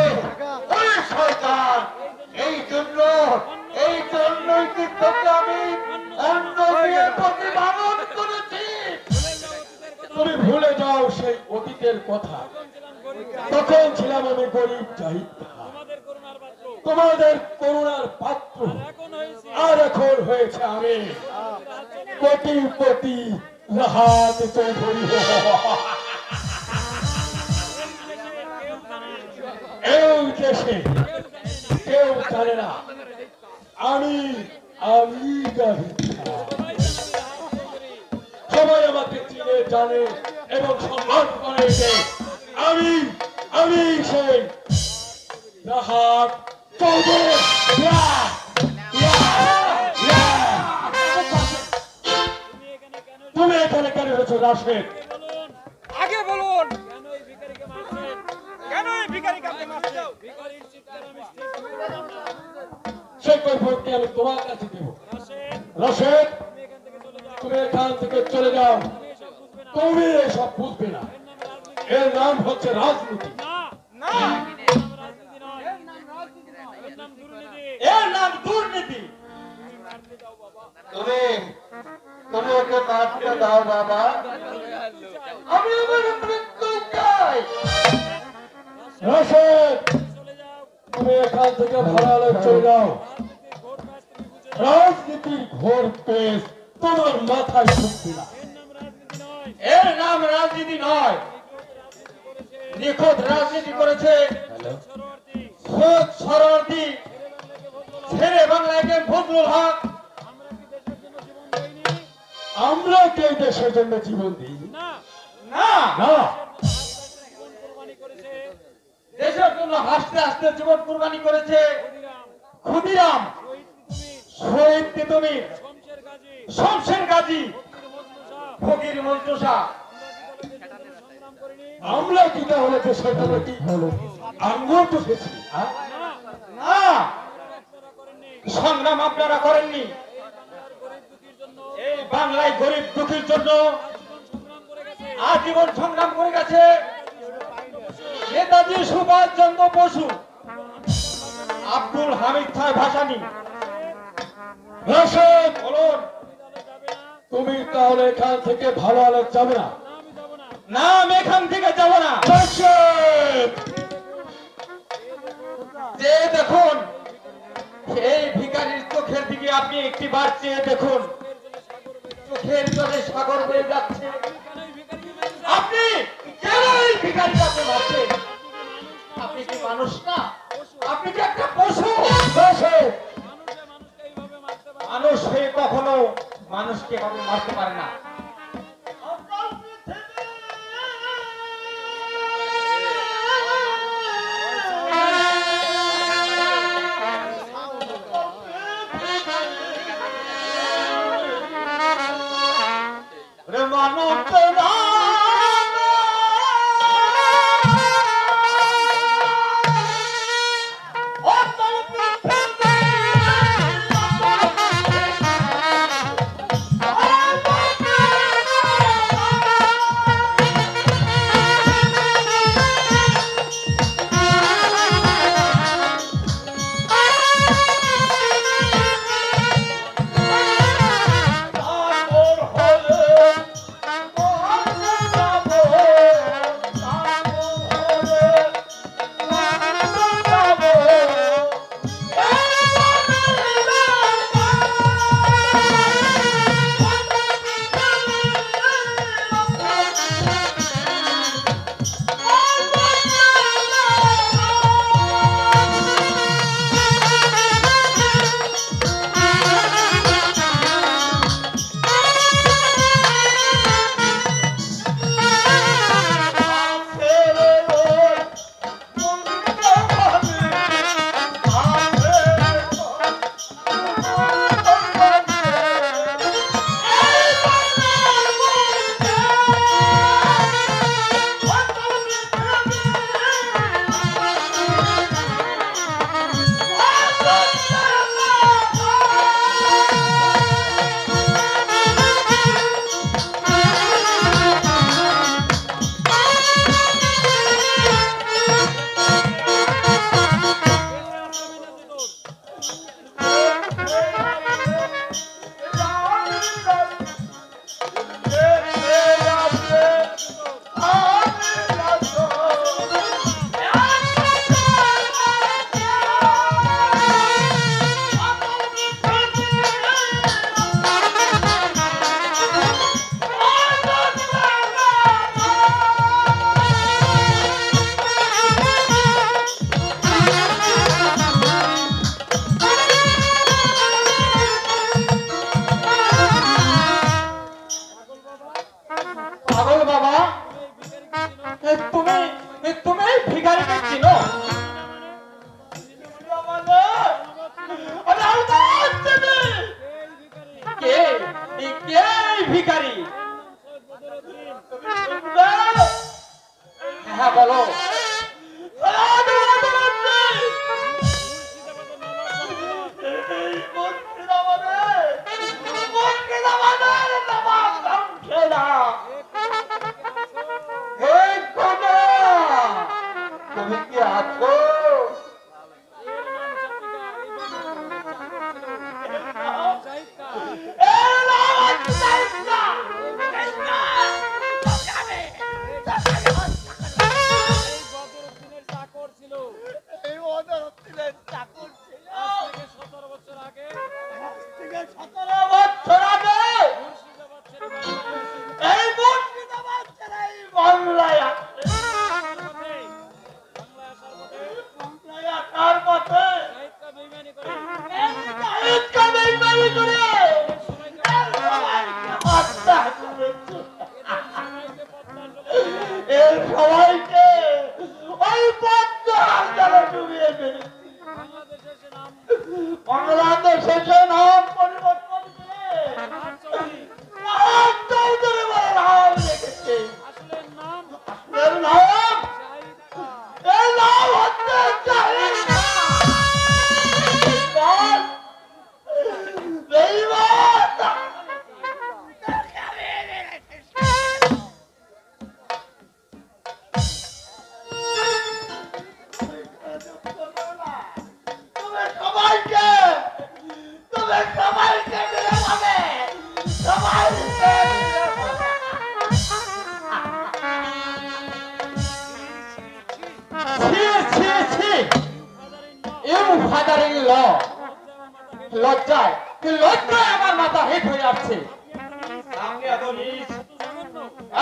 ওরে শয়তান! এই জন্যই কি তোকে আমি অন্য বিয়ের প্রতিপালন করেছি। তুমি ভুলে যাও সেই অতীতের কথা। তখন ছিলাম আমি গরিব চাহিদা, তোমাদের করুণার পাত্র। আর এখন হয়েছে আমি কোটিপতি রাহাত চৌধুরী। এই দেশে কেউ জানে না আমি আমি গাভিক্ষা। সবাই আমাকে চিনে জানে এবং সম্মান করে যে আমি আমি সেই রাহাত চৌধুরী। তুমি এখানে কেন এসেছো রাশেদ? আগে বলুন কেন এই ভিখারিকে মারছেন? কেন এই ভিখারিকে আপনি মারছেন? ভিখারির চিৎকার আমি স্থির করতে পারলাম না। সেই কৈফিয়তটি আমি তোমার কাছে দেব। রাশেদ, তুমি এখান থেকে চলে যাও। তুমি এসব বুঝবে না। এর নাম হচ্ছে রাজনীতি। না এর নাম দুর্নীতি। তুমি তুমি ওকে মাফটা দাও বাবা, আমি আমার মৃত্যু চাই। রাশেদ, তুমি এখান থেকে ভাড়ালে চলে যাও। রাজনীতির ঘোর পেশ তোমার মাথায় ঢুকবে না। এর নাম রাজনীতি নয়, নিখুঁত রাজনীতি করেছে খোদ শরণার্থী ছেড়ে বাংলাকে ফজলুল হক। আমরা কেউ দেশের জন্য জীবন দিই না না। দেশের জন্য হাসতে হাসতে জীবন কুরবানি করেছে ক্ষুদিরাম, শহীদ তিতুমির, শমশের গাজী, ফকির মন্ত্রসা। আমরা কি তাহলে দেশের জন্য কি হলো আঙ্গুল টুকেছি? না, সংগ্রাম আপনারা করেননি। এই বাংলায় গরিব দুঃখীর জন্য আজীবন সংগ্রাম করে গেছে নেতাজি সুভাষ চন্দ্র বসু, আব্দুল হামিদ খান ভাসানী। রাশেদ, বলুন তুমি তাহলে এখান থেকে ভালো আলো যাবে না? না, আমি এখান থেকে যাব না। রাশেদ, যে দেখুন এই ভিখারির চোখের দিকে আপনি একটি বার চেয়ে দেখুন, চোখের জলে সাগর বয়ে যাচ্ছে। আপনি কেন এই ভিখারির কাছে মারছেন? আপনি কি মানুষ না? আপনি কি একটা পশু? রাশেদ, মানুষ হয়ে কখনো মানুষকে এভাবে মারতে পারে না। Oh, ছিলেন চাকর ছিল। 17 বছর আগে 17 বছর আগে এই মুর্শিদাবাদ ছেড়ে এই বাংলায় আসলেন। বাংলায় আসার পথে জাহিদকে বেইমানি করে হত্যা করেছে। এর সবাইকে ওই পদ্মার জলে ডুবিয়ে ফেলেছে। বাংলাদেশে সে নাম পরিবর্তন করে নাম চৌধুরী বলে নাম রেখেছে। আসলের নাম এর নাম হচ্ছে জাহিদ। লজ্জায় লজ্জায় আমার মাথা হেট হয়ে আসছে। আপনি এত নীচ,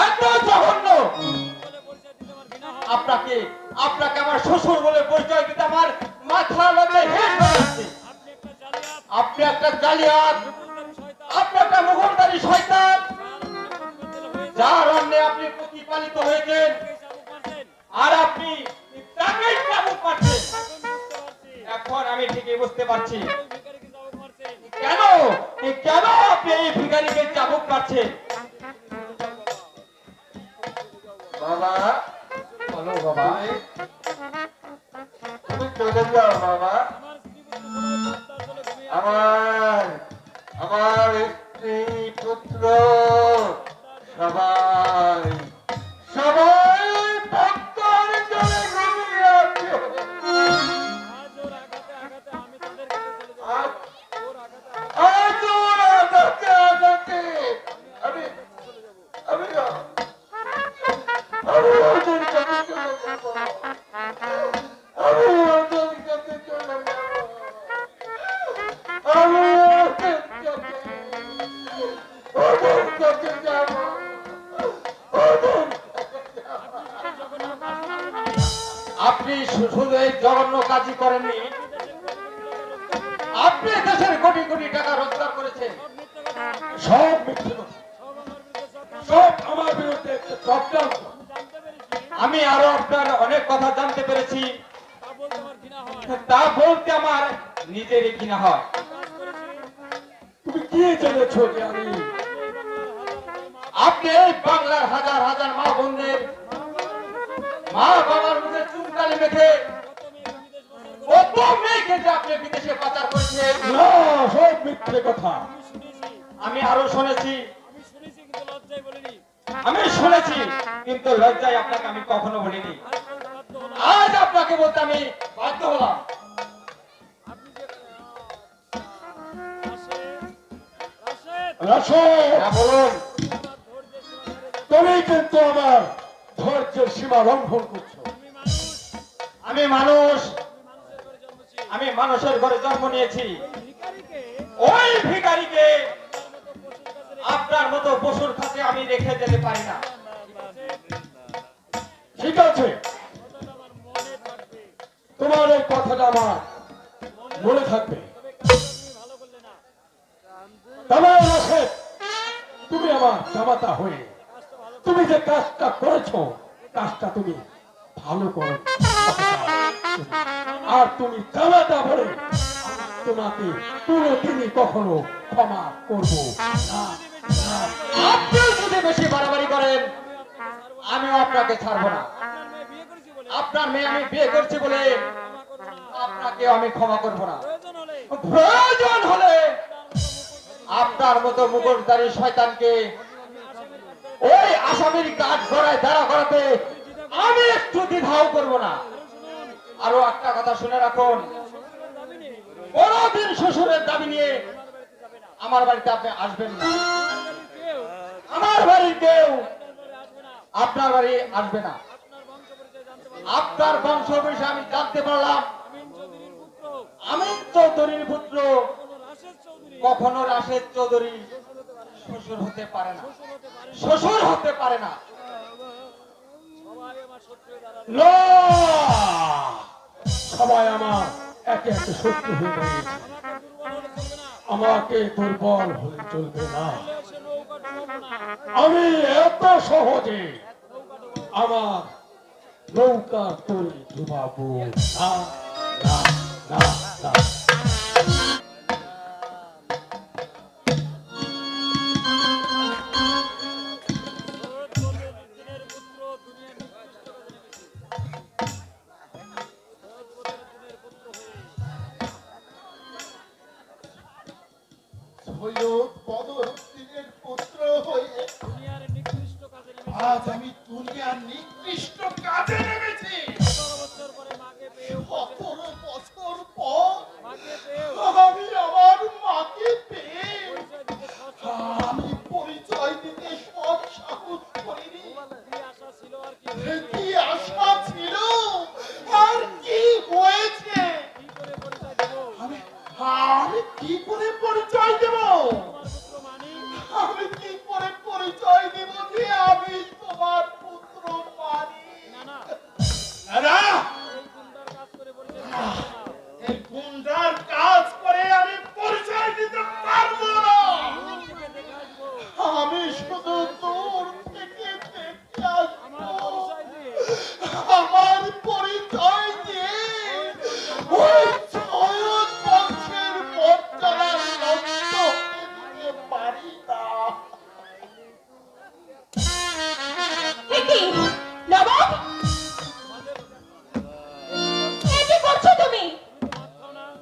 এত জঘন্য। আপনাকে আমার শ্বশুর বলে পরিচয় দিতে আমার মাথা লজ্জায় হেট হয়ে আসছে। আপনি একটা জালিয়াত, আপনি একটা মুখরদারি শয়তান, যার অন্যে আপনি প্রতিপালিত হয়েছেন, আর আপনি তাকেই চাবুক মারছেন। এখন আমি ঠিকই বুঝতে পারছি কেন আপনি এই ভিখারিকে চাবুক মারছেন। বাবা, বলো বাবা, তুমি চলে যাও বাবা। আমার স্ত্রী পুত্র সবাই ভক্তের জলে ঘুমিয়ে আছে। আপনি শুধু এই জঘন্য কাজই করেননি, আপনি দেশের কোটি কোটি টাকা রোজগার করেছেন। সব মিথ্যে কথা, সব আমার বিরুদ্ধে একটা চক্রান্ত। আমি আরো আপনার অনেক কথা জানতে পেরেছি, তা বলতে আমার নিজেরই ঘৃণা হয়। তুমি কি জেনেছো যে আপনি এই বাংলার হাজার হাজার মা বোনদের, মা বাবার মুখে চুনকালি মেখে কত মেয়েকে যে আপনি বিদেশে পাচার করেছেন? না, সব মিথ্যে কথা। আমি আরো শুনেছি, কিন্তু লজ্জায় আপনাকে আমি কখনো বলিনি। আজ আপনাকে বলতে আমি বাধ্য হলাম। রাশেদ, বলুন। তুমি কিন্তু আমার ধৈর্যের সীমা লঙ্ঘন করছো। আমি মানুষের ঘরে জন্ম নিয়েছি। ওই ভিখারিকে আপনার মতো পশুর কাছে আমি রেখে যেতে পারি না। ঠিক আছে, তোমার এই কথাটা আমার মনে থাকবে। তবে রাশেদ, তুমি আমার জামাতা হয়ে তুমি যে কাজটা করেছো, কাজটা তুমি ভালো করো। আর তুমি জামাতা বলে তোমাকে কোনোদিনই কখনো ক্ষমা করবো না। আপনি যদি বেশি বাড়াবাড়ি করেন, আমিও আপনাকে ছাড়বো না। আপনার মেয়ে আমি বিয়ে করছি বলে আপনাকে আমি ক্ষমা করবো না। প্রয়োজন হলে আপনার মতো মুখোশধারী শয়তানকে ওই আসামির কাঠ গড়ায় দাঁড়া করাতে আমি একটু দ্বিধাও করবো না। আরো একটা কথা শুনে রাখুন, কোনদিন শ্বশুরের দাবি নিয়ে আমার বাড়িতে আপনি আসবেন না। আমার বাড়ির কেউ আপনার বাড়ি আসবে না। আপনার বংশ বিষয়ে আমি জানতে পারলাম চৌধুরীর পুত্র কখনো রাশেদ চৌধুরী শ্বশুর হতে পারে না, শ্বশুর হতে পারে না। না, সবাই আমার একে একে শত্রু হয়ে গেছে। আমাকে দুর্বল হলে চলবে না। আমি এত সহজে আমার নৌকা তৈরি ডুবাবো না, না, না, না। সৈয়দ বদরুদ্দিনের পুত্র হয়ে আজ আমি দুনিয়ার নিকৃষ্ট কাজে নেমেছি। 17 বছর পর আমি আমার মাকে পেয়ে আমি পরিচয় দিতে সব সাহস করিনি। কি আশা ছিল আর কি হয়েছে? আমি কি করে পরিচয় দেব? আমি কি করে পরিচয় দেব যে আমি তোমার পুত্র মানি? না, এই গুন্ডার কাজ করে আমি পরিচয় দিতে পারবো না। আমি শুধু দূর থেকে দেখতে আসবো। আমার পরিচয় দিয়ে ওই সৈয়দ বংশের মর্যাদা নষ্ট করতে পারি না। এ কি নবাব, এ কি করছো তুমি?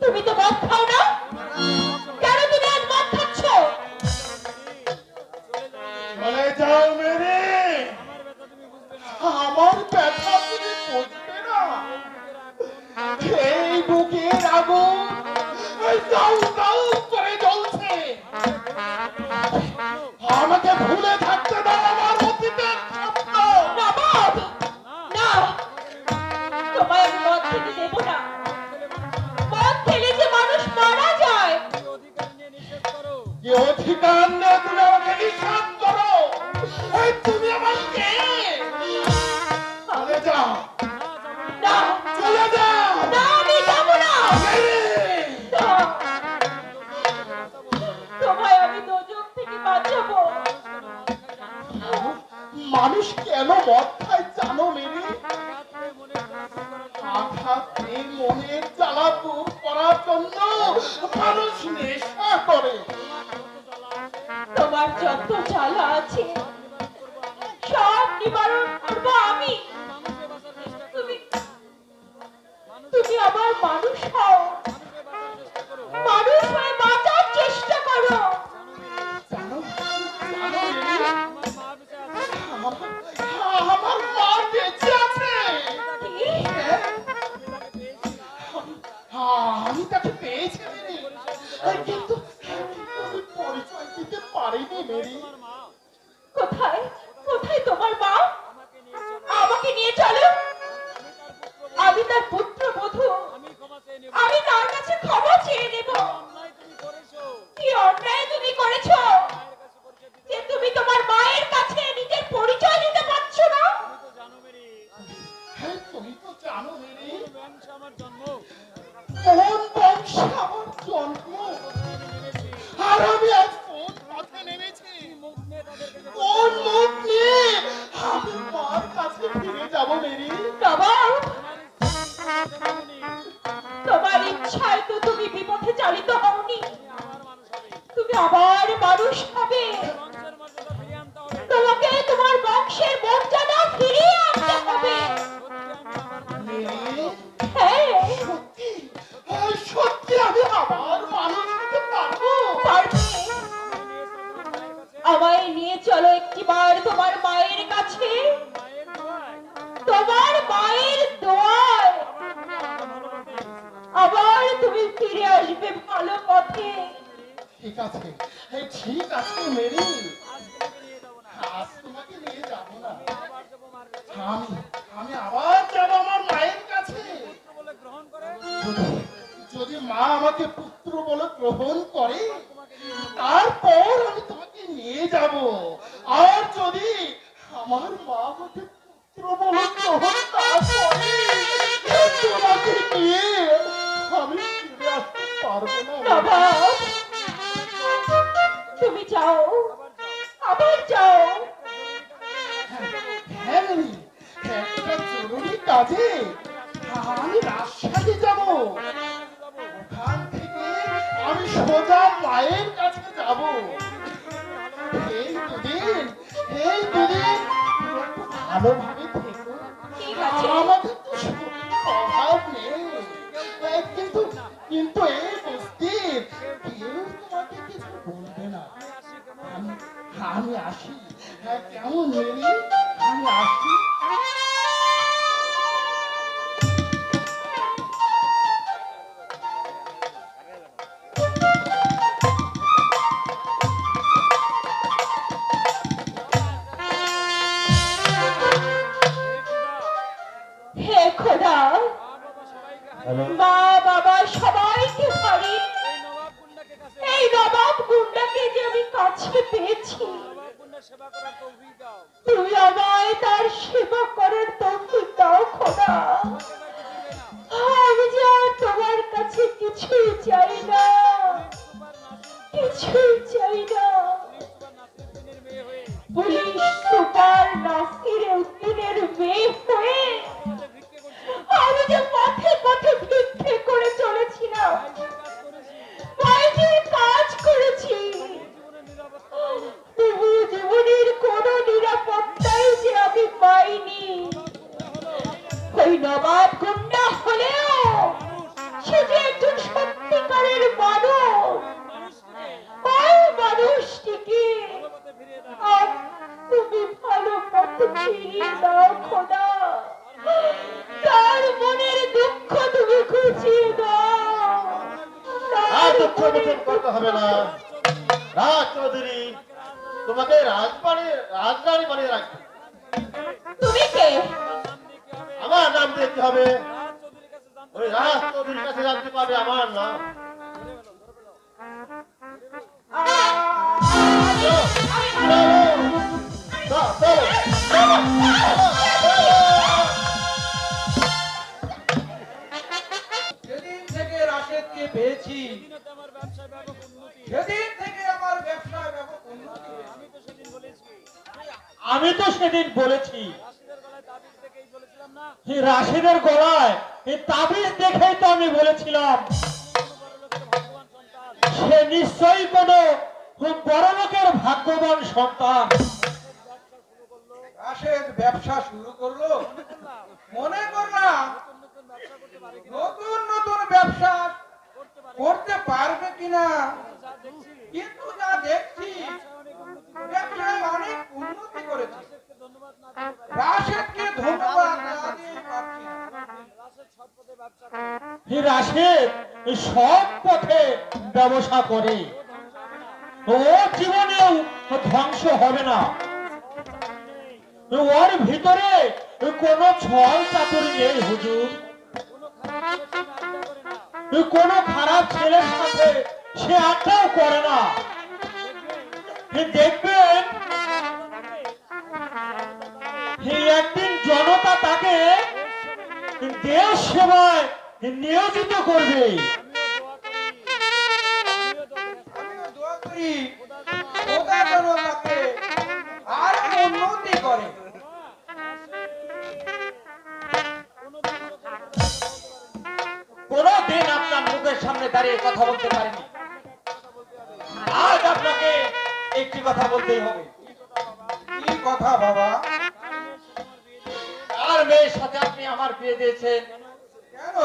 তুমি তো মদ খাও না, কেন তুমি আজ মদ খাচ্ছ? চলে যাও মেরে, আমার ব্যথা তুমি বুঝবে না। এই বুকের আগুন দাউ দাউ করে জ্বলছে। আমাকে ভুলে থাকতে দাও আমার অতীতের স্বপ্ন। নবাব, না, তোমায় আমি মদ খেতে দেবো না। মদ খেলে যে মানুষ মারা যায়। কি অধিকার নেই তুমি আমাকে নিষেধ করো? এই তুমি আমার কে? চলে যাও, না, চলে যাও। না, আমি যাবো না। না, তোমায় আমি দোজখ থেকে বাঁচাবো। মানুষ কেন মদ খায় জানো মেরে? আঘাতে মনের জ্বালা দূর করার জন্য মানুষ নেশা করে। তোমার যত জ্বালা আছে সব নিবারণ করবো আমি। তুমি তুমি আবার মানুষ হও, মানুষ হয়ে বাঁচার চেষ্টা করো। জানো জানো মেরে, আমার মা বেঁচে আছে। কি? আমি তাকে পেয়েছি মেরে, কিন্তু আমি পরিচয় দিতে পারিনি মেরে। কোথায় কোথায় তোমার মা? আমাকে নিয়ে চলো, আমি তার পুত্র বধূ। আমি তার কাছে ক্ষমা চেয়ে নেব। কি অন্যায় তুমি করেছো যে তুমি তোমার মায়ের কাছে নিজের পরিচয় দিতে পারছো না? হ্যাঁ, তুমি তো জানো মেরে আমার জন্ম কোন বংশে আমার জন্ম, আর আমি আজ কোন পথে নেমেছি। কোন মুখ নিয়ে আমি মার কাছে ফিরে যাব মেরি? নবাব, তোমার ইচ্ছায় তো তুমি বিপথে চালিত হওনি। তুমি আবার মানুষ হবে। তোমাকে তোমার বংশের মর্যাদা ফিরিয়ে আনতে হবে। মেরি, হ্যাঁ, সত্যি সত্যি আমি আবার মানুষ হতে পারবো? পারবে। আমায় নিয়ে চলো একটিবার তোমার মায়ের কাছে, তোমার মায়ের দোয়ায় আবার তুমি ফিরে আসবে ভালো পথে। ঠিক আছে, ঠিক আছে মেরি, আজ তোমাকে নিয়ে যাব না। আমি আবার যাব আমার মায়ের কাছে। যদি যদি মা আমাকে পুত্র বলে গ্রহণ করে তারপর আমি তোমাকে নিয়ে যাব। আর যদি আমার মা আমাকে পুত্র বলে গ্রহণ না করে তোমাকে নিয়ে আমি ফিরে আসতে পারবো না। নবাব, তুমি যাও, আবার যাও। হ্যাঁ মিনি, একটা জরুরি কাজে আমি রাজশাহী যাব। ওখান থেকে আমি সোজা মায়ের কাছে যাব। এই দুদিন তুমি একটু ভালোভাবে থেকো। ঠিক আছে। আমাদের তো শক্তির অভাব নেই, কিন্তু কিন্তু এই বস্তির কেউ তোমাকে কিছু বলবে না। আমি আসি। হ্যাঁ, কেমন মিনি, আমি আসি। হে খোদা, মা বাবা সবাইকে হারি এই নবাব গুন্ডাকে যে আমি কাছে পেয়েছি, তুই আমায় তার সেবা করার তৌফিক দাও খোদা। আমি যে আর তোমার কাছে কিছুই চাই না, কিছুই চাই না। পুলিশ সুপার নাসির উদ্দিনের মেয়ে হয়ে আমি যে পথে পথে ভিক্ষে করে চলেছিলাম, বাইরের কাজ করেছি, তবু জীবনের কোন নিরাপত্তাই যে আমি পাইনি। ওই নবাব গুন্ডা হলেও সে যে একজন সত্যিকারের মানুষ। ওই মানুষটিকে আর তুমি ভালো পথে ফিরিয়ে দাও খোদা। তার মনের দুঃখ তুমি ঘুচিয়ে দাও। আর দুঃখ মোচন করতে হবে না। রাজ চৌধুরী তোমাকে রাজরানী বানিয়ে রাখবে। তুমি কে? আমার নাম দেখতে হবে। ওই রাজ চৌধুরীর কাছে জানতে পারবে আমার নাম। যেদিন থেকে রাশেদকে পেয়েছি সেদিন থেকে আমার ব্যবসায় ব্যাপক উন্নতি হয়েছে। আমি তো সেদিন বলেছি রাশেদের গলায় এই তাবিজ দেখেই তো আমি বলেছিলাম সে নিশ্চয়ই কোনো বড় লোকের ভাগ্যবান সন্তান। রাশেদ ব্যবসা শুরু করলো, মনে করলাম নতুন নতুন ব্যবসা করতে পারবে কিনা, কিন্তু যা দেখছি ব্যবসায় অনেক উন্নতি করেছে। রাশেদকে ধন্যবাদ না দিয়ে পারছি না। রাশেদ সব পথে ব্যবসা করে, ও জীবনেও ধ্বংস হবে না। ওর ভিতরে কোনো ছল চাতুরি নেই হুজুর। কোনো খারাপ ছেলের সাথে সে আড্ডাও করে না। দেখবেন একদিন জনতা তাকে দেশ সেবায় নিয়োজিত করবে। আমিও দোয়া করি খোদা যেন তাকে আরো উন্নতি করে। কোনদিন আপনার মুখের সামনে দাঁড়িয়ে কথা বলতে পারেনি, আজ আপনাকে একটি কথা বলতেই হবে। কি কথা বাবা? আর মেয়ের সাথে আপনি আমার বিয়ে দিয়েছেন কেন?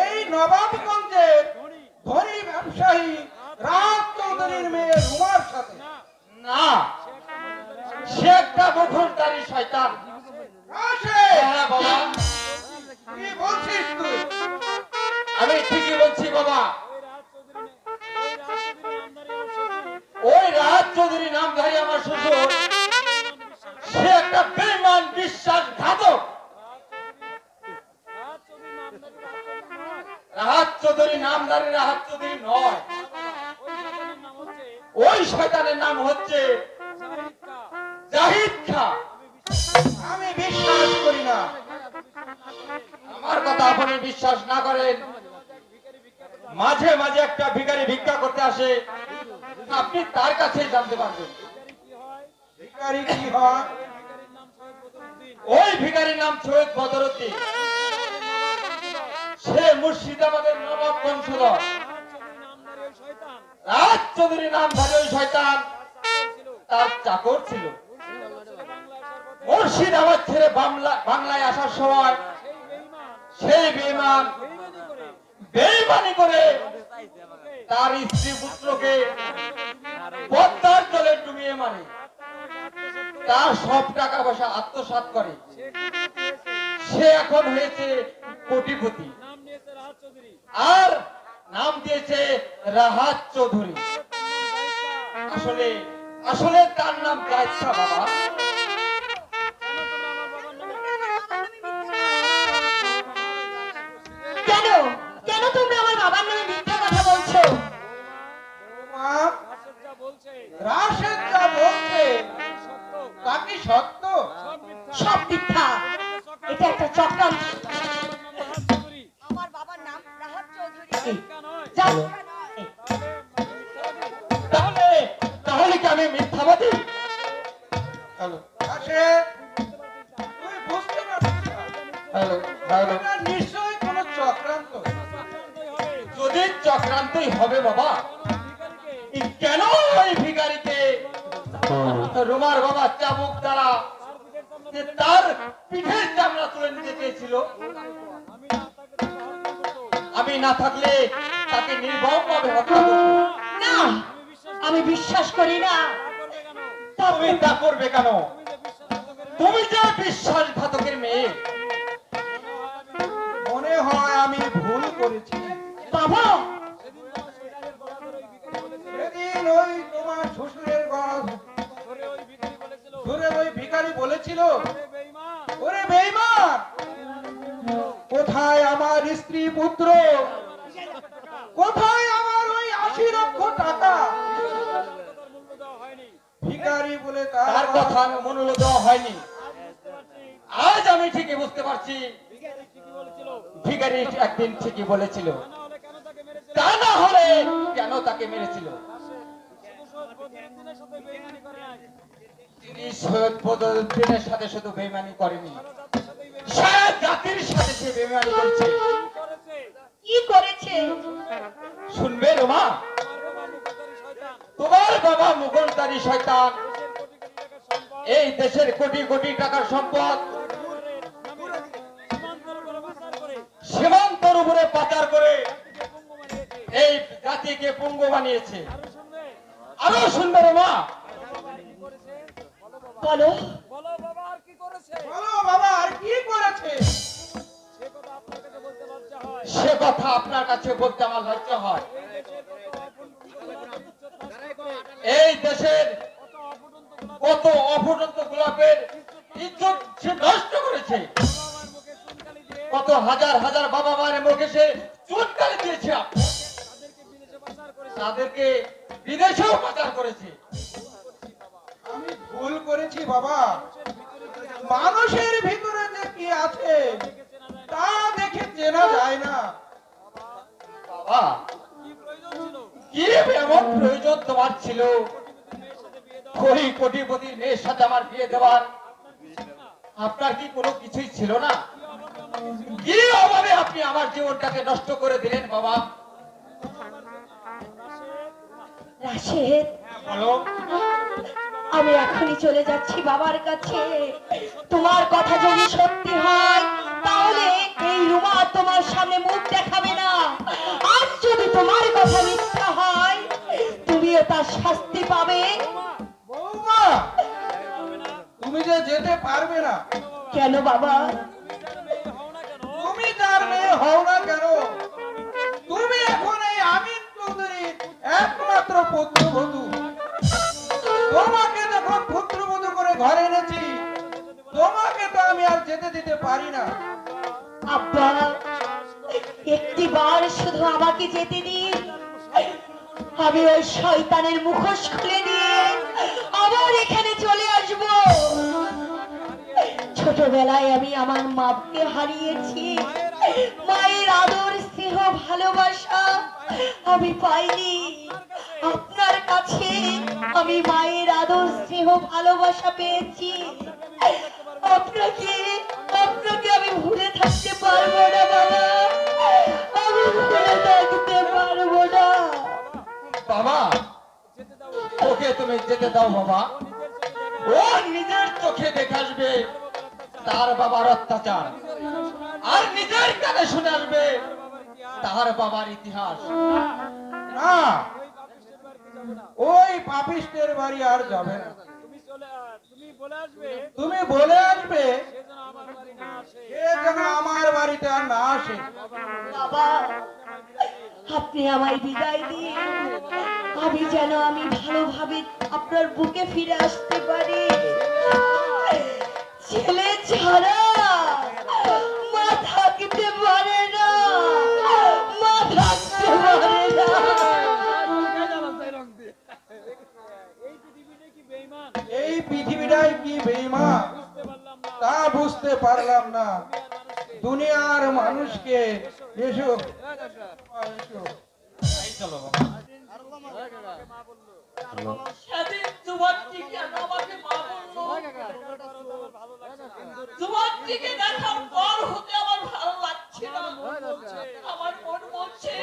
এই নবাবগঞ্জের ধনী ব্যবসায়ী রাজ চৌধুরীর মেয়ে রুমার সাথে। না, সে একটা মুখোশধারী শয়তান। রাশেদ, হ্যাঁ বাবা, কি বলছিস তুই? আমি ঠিকই বলছি বাবা। ওই রাজ চৌধুরী নামধারী আমার শ্বশুর, সে একটা বেঈমান বিশ্বাসঘাতক। রাজ চৌধুরী নামদারি রাহাত চৌধুরী নয়, ওই শয়তানের নাম হচ্ছে জাহিদ খা। আমি বিশ্বাস করি না। আমার কথা আপনি বিশ্বাস না করেন, মাঝে মাঝে একটা ভিখারি ভিক্ষা করতে আসে, আপনি তার কাছেই জানতে পারবেন। ভিখারি কি হয়? ওই ভিখারির নাম সৈয়দ বদরুদ্দিন। সে মুর্শিদাবাদের নবাব বংশধর। রাজ চৌধুরী নামধারী ওই শয়তান তার চাকর ছিল। মুর্শিদাবাদ ছেড়ে বাংলায় আসার সময় সেই বেঈমানি করে তার স্ত্রী পুত্রকে পদ্মার জলে ডুবিয়ে মারে, তার সব টাকা পয়সা আত্মসাৎ করে। সে এখন হয়েছে কোটিপতি আর নাম দিয়েছে রাহাত চৌধুরী। আসলে আসলে তার নাম জাহিদ খা বাবা। কেন কেন তোমরা আমার বাবার নামে মিথ্যা কথা বলছো? মা, রাশেদ যা বলছে তা কি সত্য? সব মিথ্যা। এটা একটা চক্রান্ত। আমার বাবার নাম রাহাত চৌধুরী। তাহলে তাহলে কি আমি মিথ্যাবাদী? রাশেদ, তুই বুঝতে পারছিস না? এটা নিশ্চয়ই কোনো চক্রান্ত। যদি চক্রান্তই হবে বাবা, কেন ওই ভিখারিকে রোমার বাবা চাবুক দ্বারা তার পিঠের চামড়া তুলে নিতে চেয়েছিল? আমি না থাকলে তাকে নির্মমভাবে হত্যা করত। না, আমি বিশ্বাস করি না। তুমি তা করবে কেন? তুমি যে বিশ্বাসঘাতকের মেয়ে। মনে হয় আমি ভুল করেছি। বাবা, সেদিন ওই তোমার শ্বশুরের গলা ধরে ওই ভিখারি বলেছিল, ওরে বেঈমান, কোথায় আমার স্ত্রী পুত্র, কোথায় আমার ওই 80 লক্ষ টাকা? ভিখারি বলে তার কথা আমি মূল্য দেওয়া হয়নি। আজ আমি ঠিকই বুঝতে পারছি ভিখারি একদিন ঠিকই বলেছিল। তা না হলে কেন তাকে মেরেছিল? তিনি সৈয়দ বদরুদ্দিনের সাথে শুধু বেঈমানি করেনি, সারা জাতির সাথে সে বেঈমানি করেছে। কি করেছে? শুনবে রোমা, তোমার বাবা মুঘলদারি শয়তান এই দেশের কোটি কোটি টাকার সম্পদ সীমান্তর উপরে পাচার করে এই জাতিকে পঙ্গু বানিয়েছে। আরো শুনবে রোমা, বলো বলো বাবা আর কি করেছে? সে কথা আপনার কাছে বলতে আমার লজ্জা হয়। এই দেশের কত অফুটন্ত গোলাপের ইজ্জত সে নষ্ট করেছে, কত হাজার হাজার বাবা মায়ের মুখে সে চুনকালি দিয়েছে, তাদেরকে বিদেশেও পাচার করেছে। আমি ভুল করেছি বাবা। মানুষের ভিতরে যে কি আছে তা দেখে চেনা যায় না। বাবা, কি এমন প্রয়োজন তোমার ছিল ওই কোটিপতি মেয়ের সাথে আমার বিয়ে দেওয়ার? আপনার কি কোনো কিছুই ছিল না? কি অভাবে আপনি আমার জীবনটাকে নষ্ট করে দিলেন বাবা? রাশেদ, বলো। আমি এখনই চলে যাচ্ছি বাবার কাছে। তোমার কথা যদি সত্যি হয় তাহলে এই রুমা তোমার সামনে মুখ দেখাবে না। আর যদি তোমার কথা মিথ্যা হয় তুমিও তার শাস্তি পাবে। বৌমা, তুমি যে যেতে পারবে না। কেন বাবা? তুমি তার মেয়ে হও না কেন? তুমি এখন এই আমিন চৌধুরীর একমাত্র পুত্রবধূ। তোমাকে যখন পুত্রবধূ করে ঘরে এনেছি, তোমাকে তো আমি আর যেতে দিতে পারি না। আব্বা, একটিবার শুধু আমাকে যেতে দিন, আমি ওই শয়তানের মুখোশ খুলে নিয়ে আবার এখানে চলে আসব। ছোটবেলায় আমি আমার মাকে হারিয়েছি, মায়ের আদর স্নেহ ভালোবাসা আমি পাইনি। আপনার কাছে আমি মায়ের আদর স্নেহ ভালোবাসা পেয়েছি। আপনাকে আপনাকে আমি ভুলে থাকতে পারবো না বাবা, আমি ভুলে থাকতে পারবো না। বাবা, ওকে তুমি যেতে দাও বাবা। ও নিজের চোখে দেখে আসবে তার বাবার অত্যাচার, আর নিজের কানে শুনে আসবে তার বাবার ইতিহাস। না, ওই পাপিষ্টের বাড়ি আর যাবে না। তুমি বলে আসবে সে যেন আমার বাড়িতে আর না আসে। বাবা, আপনি আমায় বিদায় দিয়ে আমি যেন আমি ভালোভাবে আপনার বুকে ফিরে আসতে পারি। ছেলে ছাড়া মা থাকতে পারে না, মা থাকতে পারে না। এই পৃথিবীটাই কি বেঈমান তা বুঝতে পারলাম না। দুনিয়ার মানুষকে এসো এসো। এই চলো বাবা। সেদিন যুবকটি কেন আমাকে মা বললো? যুবকটিকে দেখার পর হতে আমার ভালো লাগছে না। আমার মন বলছে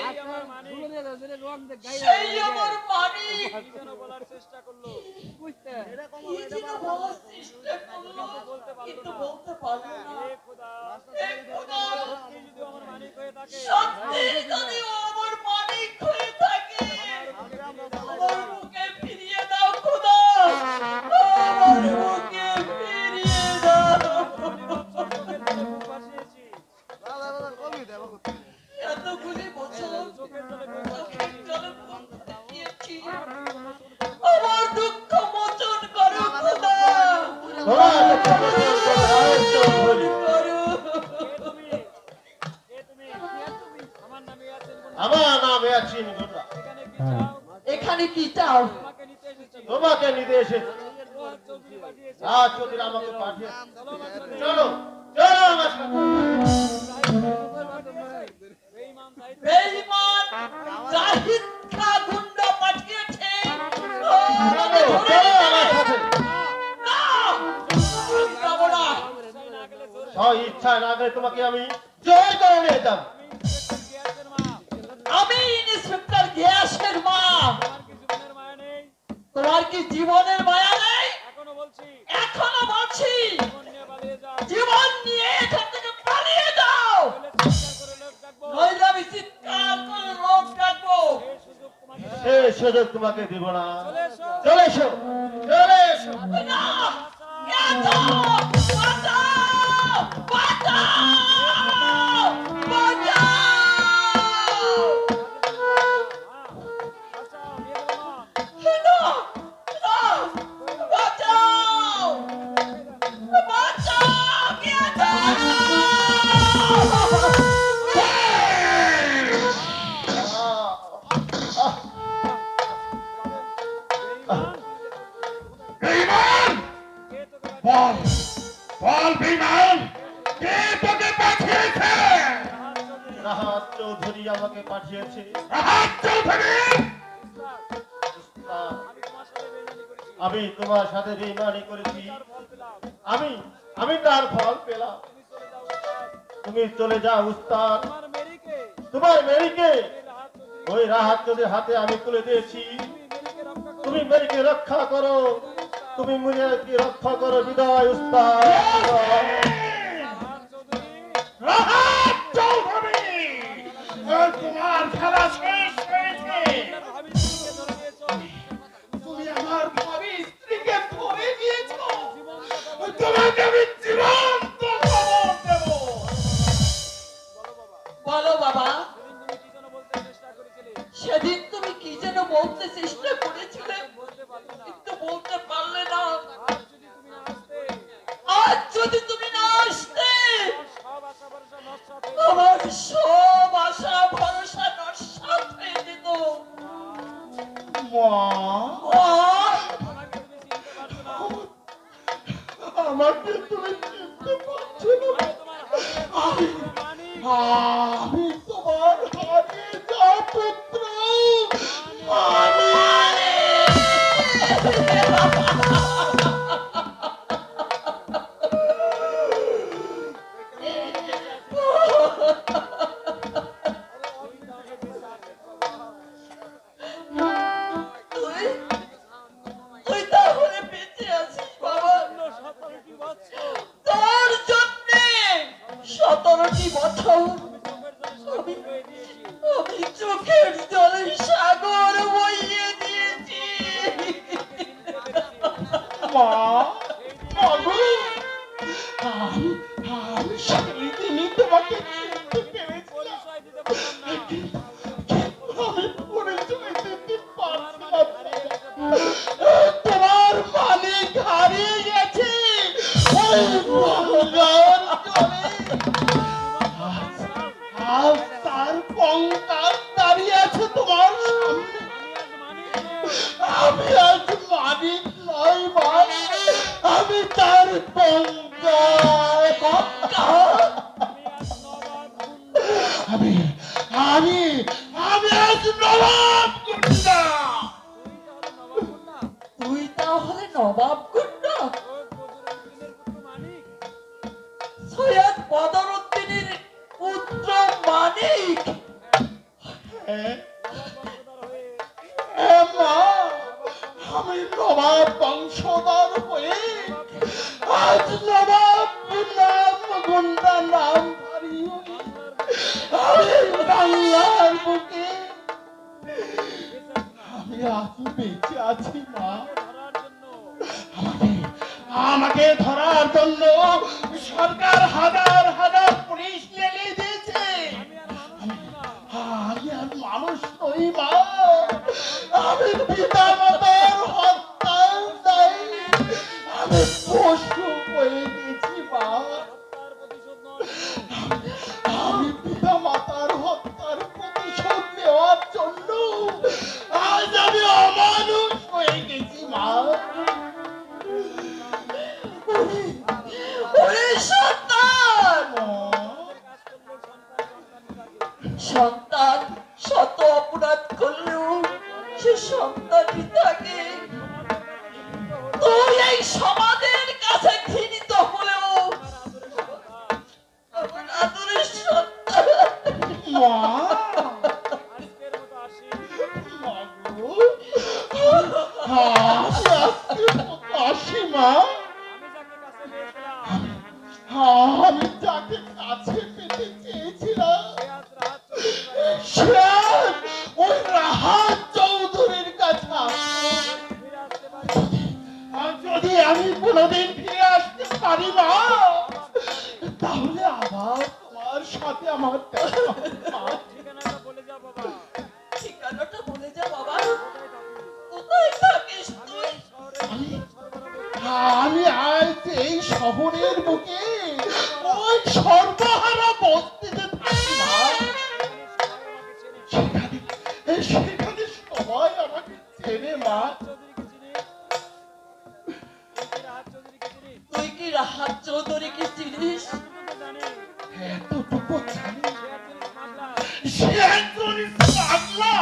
সেই আমার মানিক। কি যেন বলার চেষ্টা করলো, কিন্তু বলতে পারলো না। সত্যি যদি ও আমার মানিক হয়ে থাকে, আমার বুকে ফিরিয়ে দাও খোদা, আমার বুকে ফিরিয়ে দাও। এতগুলি বছর চোখের জলে দিয়েছি, আমার দুঃখ মোচন করো খোদা, আমার নাম ইয়াসিন গোল্লা। এখানে কি চাও? তোমাকে নিতে এসেছি। রাজ চৌধুরী আমাকে পাঠিয়ে, চলো চলো আমার সাথে। বেঈমান জাহিদ খা গুন্ডা পাঠিয়েছে। চলো চলো আমার সাথে। না, আমি যাবো না। স্ব ইচ্ছায় না গেলে তোমাকে আমি জয় করে নিয়ে যেতাম। আমি ইন্সপেক্টর গ্যাসের মা। তোমার কি জীবনের মায়া নেই? এখনো বলছি জীবন নিয়ে এখান থেকে পালিয়ে যাও, নইলে আমি চিৎকার করে লোক ডাকবো। সে সুযোগ তোমাকে দিব না। চলে এসো চলে এসো। না, বাঁচাও, বাঁচাও, বাঁচাও, বাঁচাও। বল বল বেঈমান, কে তোকে পাঠিয়েছে? রাহাত চৌধুরী আমাকে পাঠিয়েছে। রাহাত চৌধুরী? আমি তোমার সাথে বেঈমানি করেছি, আমি আমি তার ফল পেলাম। তুমি চলে যাও উস্তাদ, তোমার মেরিকে ওই রাহাত চৌধুরীর হাতে আমি তুলে দিয়েছি। তুমি মেরিকে রক্ষা করো, তুমি মেরিকে রক্ষা করো। বিদায় উস্তাদ। রাহাত চৌধুরী, তোমার খেলা শেষ হয়েছে। তুমি আমার ভাবি স্ত্রীকে ধরে দিয়েছো, তোমাকে আমি জীবন্ত খবর দেব। বলো বাবা, সেদিন তুমি কি যেন বলতে চেষ্টা করেছিলে, কিন্তু বলতে পারলে না। আজ যদি তুমি না আসতে, আমার সব আশা মা আমাকে তুমি চিনতে পারছো না? আমি তোমার হারিয়ে যাওয়া পুত্র তুই তুই তাহলে বেঁচে আছিস বাবা। তোর জন্যে 17টি বছর আমি চোখের জলে সাগর বইয়ে দিয়েছি। মা বাবু আমি সেই দিনই তোমাকে চিনতে পেরেছিলাম আমি পরিচয় দিতে পারছিলাম না। তোমার মালিক হারিয়ে গেছে ওই গঙ্গার জলে। আজ তার কঙ্কাল দাঁড়িয়ে আছে তোমার সামনে। আমি আজ মালিক নই মা, আমি তার কঙ্কাল। আমি আমি আমি আজ নবাব গুন্ডা। তুই তাহলে নবাব গুন্ডা? সৈয়দ বদরুদ্দিনের পুত্র মানিক? মা আমি নবাব বংশধর হয়ে আজ নবাব গুন্ডা নাম হারিয়ে আমি বাংলার বুকে আমি আজ বেঁচে আছি মা। আমাকে ধরার জন্য সরকার হাজার হাজার পুলিশ লেগে দিয়েছে। আমি আর মানুষ নই মা, আমি পিতা মাতার হত্যার দায়ী আমি পশু হয়ে গেছি মা। আমি পিতা মাতার হত্যার প্রতিশোধ নেওয়ার জন্য আজ আমি অমানুষ হয়ে গেছি মা। ওরে সন্তান! সন্তান শত অপরাধ করলেও সে সন্তানই থাকে। তুই এই সমাজের কাছে ঘৃণিত হলেও আমার আদরের সন্তান। মা আসি মা। আমি যাকে কাছে পেতে চেয়েছিলাম সে ওই রাহাত চৌধুরীর কাছে আছে। যদি আমি কোনোদিন ফিরে আসতে পারি না তাহলে আবার তোমার সাথে আমার দেখা হবে মা। ঠিকানাটা বলে যা বাবা। কোথায় থাকিস তুই? আমি আজ এই শহরের বুকে ওই সর্বহারা বস্তিতে থাকি মা। সেখানে সবাই আমাকে চেনে মা। তুই কি রাহাত চৌধুরীকে চিনিস? এতটুকু জানি সে একজন পাগলা।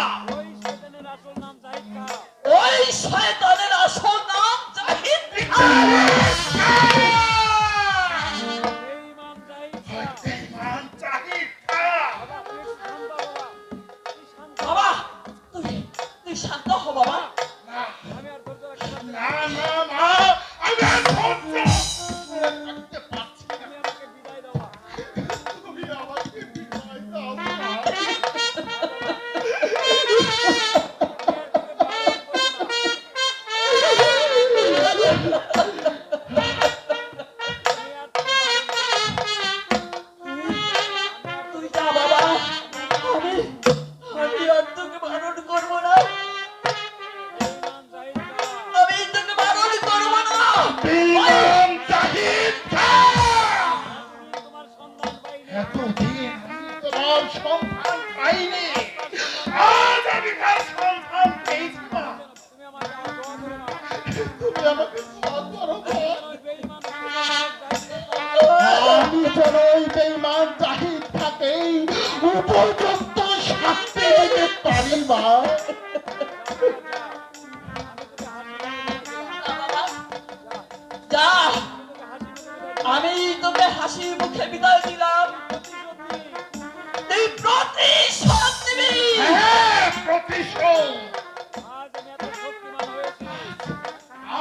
ওই শয়তানের আসল নাম জাহিদ খান। বাবা তুই শান্ত হ বাবা। না না মা আমি আর থাকতে পারছি না। তুমি আমাকে বিদায় দাও মা। তুই যা বাবা, আমি আর তোকে বারণ করবো না। পারি মা? যা, আমি তোকে হাসি মুখে বিদায় দিলাম। তুই প্রতিশোধ নিবি। হ্যাঁ, প্রতিশোধ।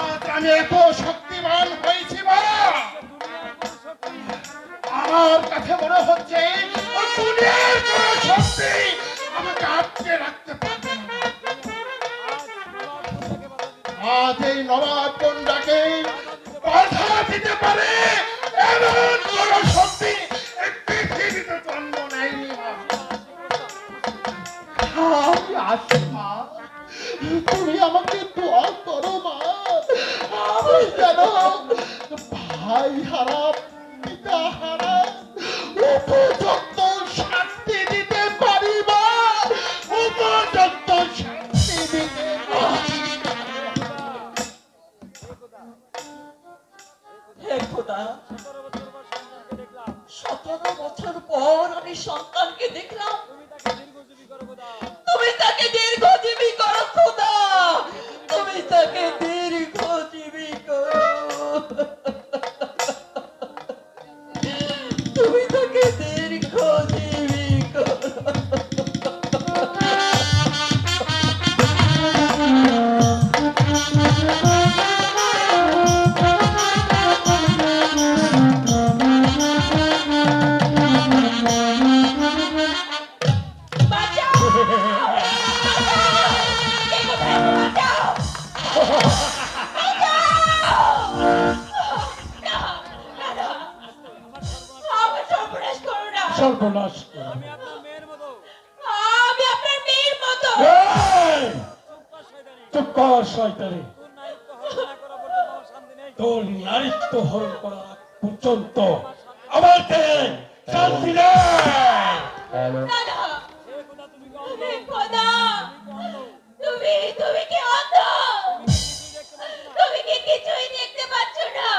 আজ আমি এত শক্তিমান হয়েছি বাবা, আমার কাছে মনে হচ্ছে ওই দুনিয়ার কোনো শক্তি আমাকে আটকে রাখতে পারবে না। আজ এই নবাব কন্যাকে বাধা দিতে পারে এমন কোন শক্তি এই পৃথিবীতে জন্ম নেয়নি মা। আমি আসি মা, তুমি আমাকে দোয়া করো মা, আমি যেন ভাই হারা পিতা হারা উপযুক্ত শাস্তি দিতে পারি মা, উপযুক্ত শাস্তি দিতে পারি। হে খোদা, 17 বছর পর আমি সন্তানকে দেখলাম। তুমি তাকে দীর্ঘজীবী করো খোদা, তুমি তাকে দীর্ঘজীবী করো, তুমি তাকে দীর্ঘজীবী করো। সর্বনাশ আমি আপনার মেয়ের মতো। আমি আপনার মেয়ের মতো। এই! চুপ কর শয়তানি। তোর নারীত্ব হরণ করা পর্যন্ত আমার দেহে শান্তি নেই। দাদা, হে খোদা, তুমি কি অন্ধ? তুমি কি কিছুই দেখতে পাচ্ছ না?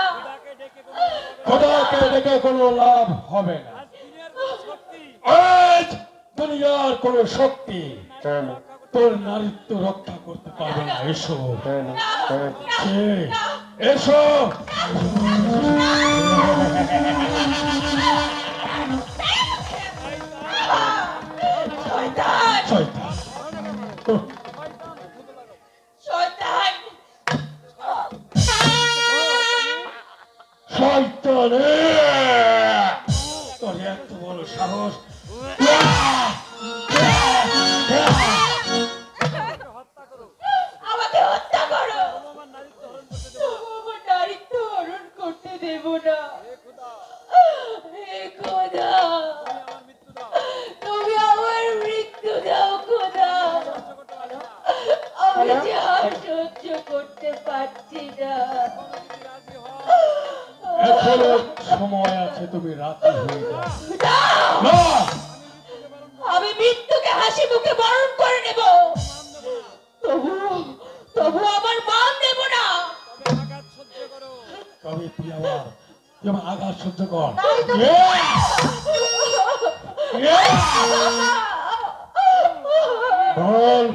খোদাকে ডেকে কোনো লাভ হবে না। আজ দুনিয়ার কোন শক্তি তোর নারীত্ব রক্ষা করতে পারবে না। এসো, এসো। শয়তান, শয়তান, শয়তান, শয়তানে তোর এত বড় সাহস! আমাকে হত্যা করো, তবু আমার নারীত্ব হরণ করতে দেব না। হে খোদা, তুমি আমার মৃত্যু দাও খোদা, আমি যা সহ্য করতে পারছি না। এখনো সময় আছে, তুমি রাতে হয়ে যাও। না! আমি মৃত্যুকে হাসি মুখে বরণ করে নেব, তবু আমার মান দেব না। তবে তুই আমার আঘাত সহ্য কর। বল,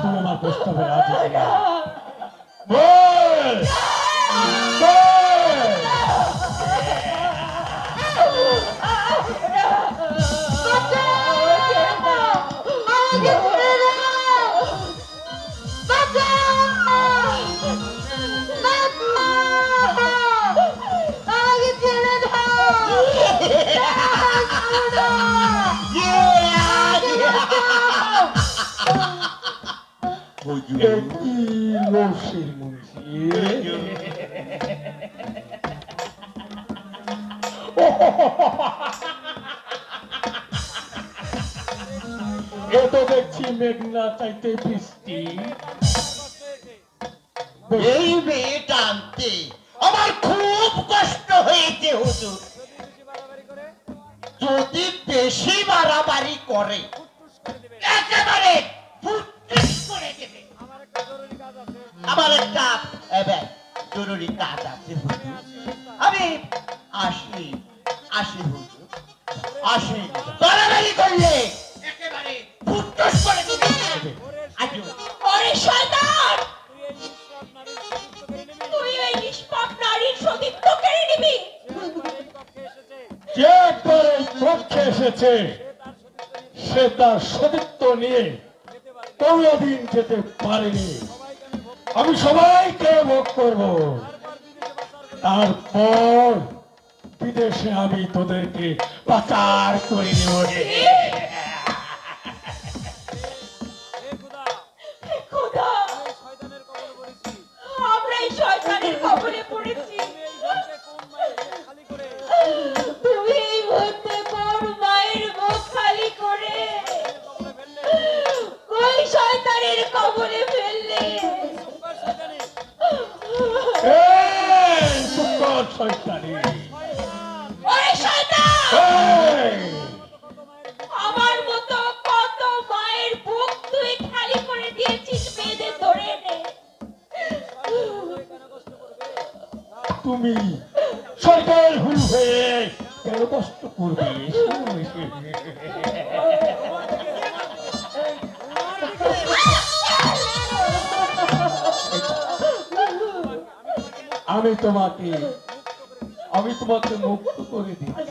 তুমি আমার প্রস্তাবে রাজি কিনা? বল, বল। একই রসের মুন্সি। এ তো দেখছি মেঘনা চাইতে বৃষ্টি। এই মেয়েটা আনতে আমার খুব কষ্ট হয়েছে হুজুর। যদি বেশি বাড়াবাড়ি করে একেবারে ফুটফুস করে দেবে। আমার একটা জরুরি কাজ আছে হুজুর, আমি আসি হুজুর, আসি। বাড়াবাড়ি করলে একেবারে ফুটফুস করে দেবে। হয়েছে সে তার সতীত্ব নিয়ে কোনোদিন যেতে পারেনি। আমি সবাইকে ভোগ করব, তারপর বিদেশে আমি তোদেরকে পাচার করে নেব। খোদা, আমরা এই শয়তানের কবলে পড়েছি। তুমি এই মুহূর্তে কোন মায়ের মুখ খালি করে ওই শয়তানের কবলে ফেললে? এই সুন্দর শয়তানি! ওরে শয়তান! আমার মতো কত মায়ের বুক তুই খালি করে দিয়েছিস, বেঁধে ধরে এনে। তুমি সরকার হুল হয়ে কেন কষ্ট করবে? আমি তোমাকে মুক্ত করে দিচ্ছি।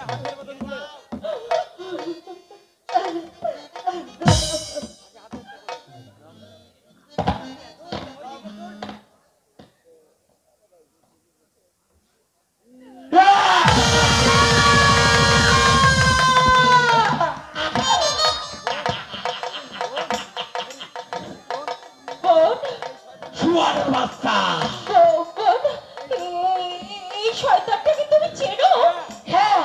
শুয়ারের বাচ্চা! বোন, এই শয়তানটাকে তুমি চেনো? হ্যাঁ,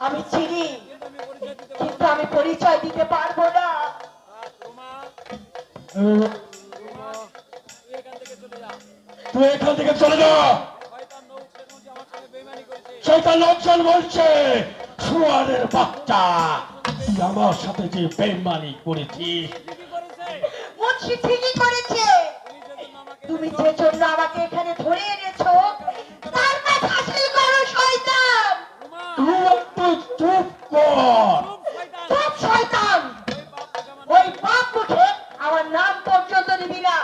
আমি চিনি, কিন্তু আমি পরিচয় দিতে পারবো না। তুই এখান থেকে চলে যা। শয়তান লোকজন বলছে, শুয়ারের বাচ্চা, তুই আমার সাথে যে বেইমানি করেছিস। মুন্সি ঠিকই করেছে। তুমি যে জন্য আমাকে এখানে ধরে এনেছো তার কাছে হাসিল করো শয়তান। তুই একটু চুপ কর। সব শয়তান, ওই পাপ মুখে আমার নাম পর্যন্ত নিবি না।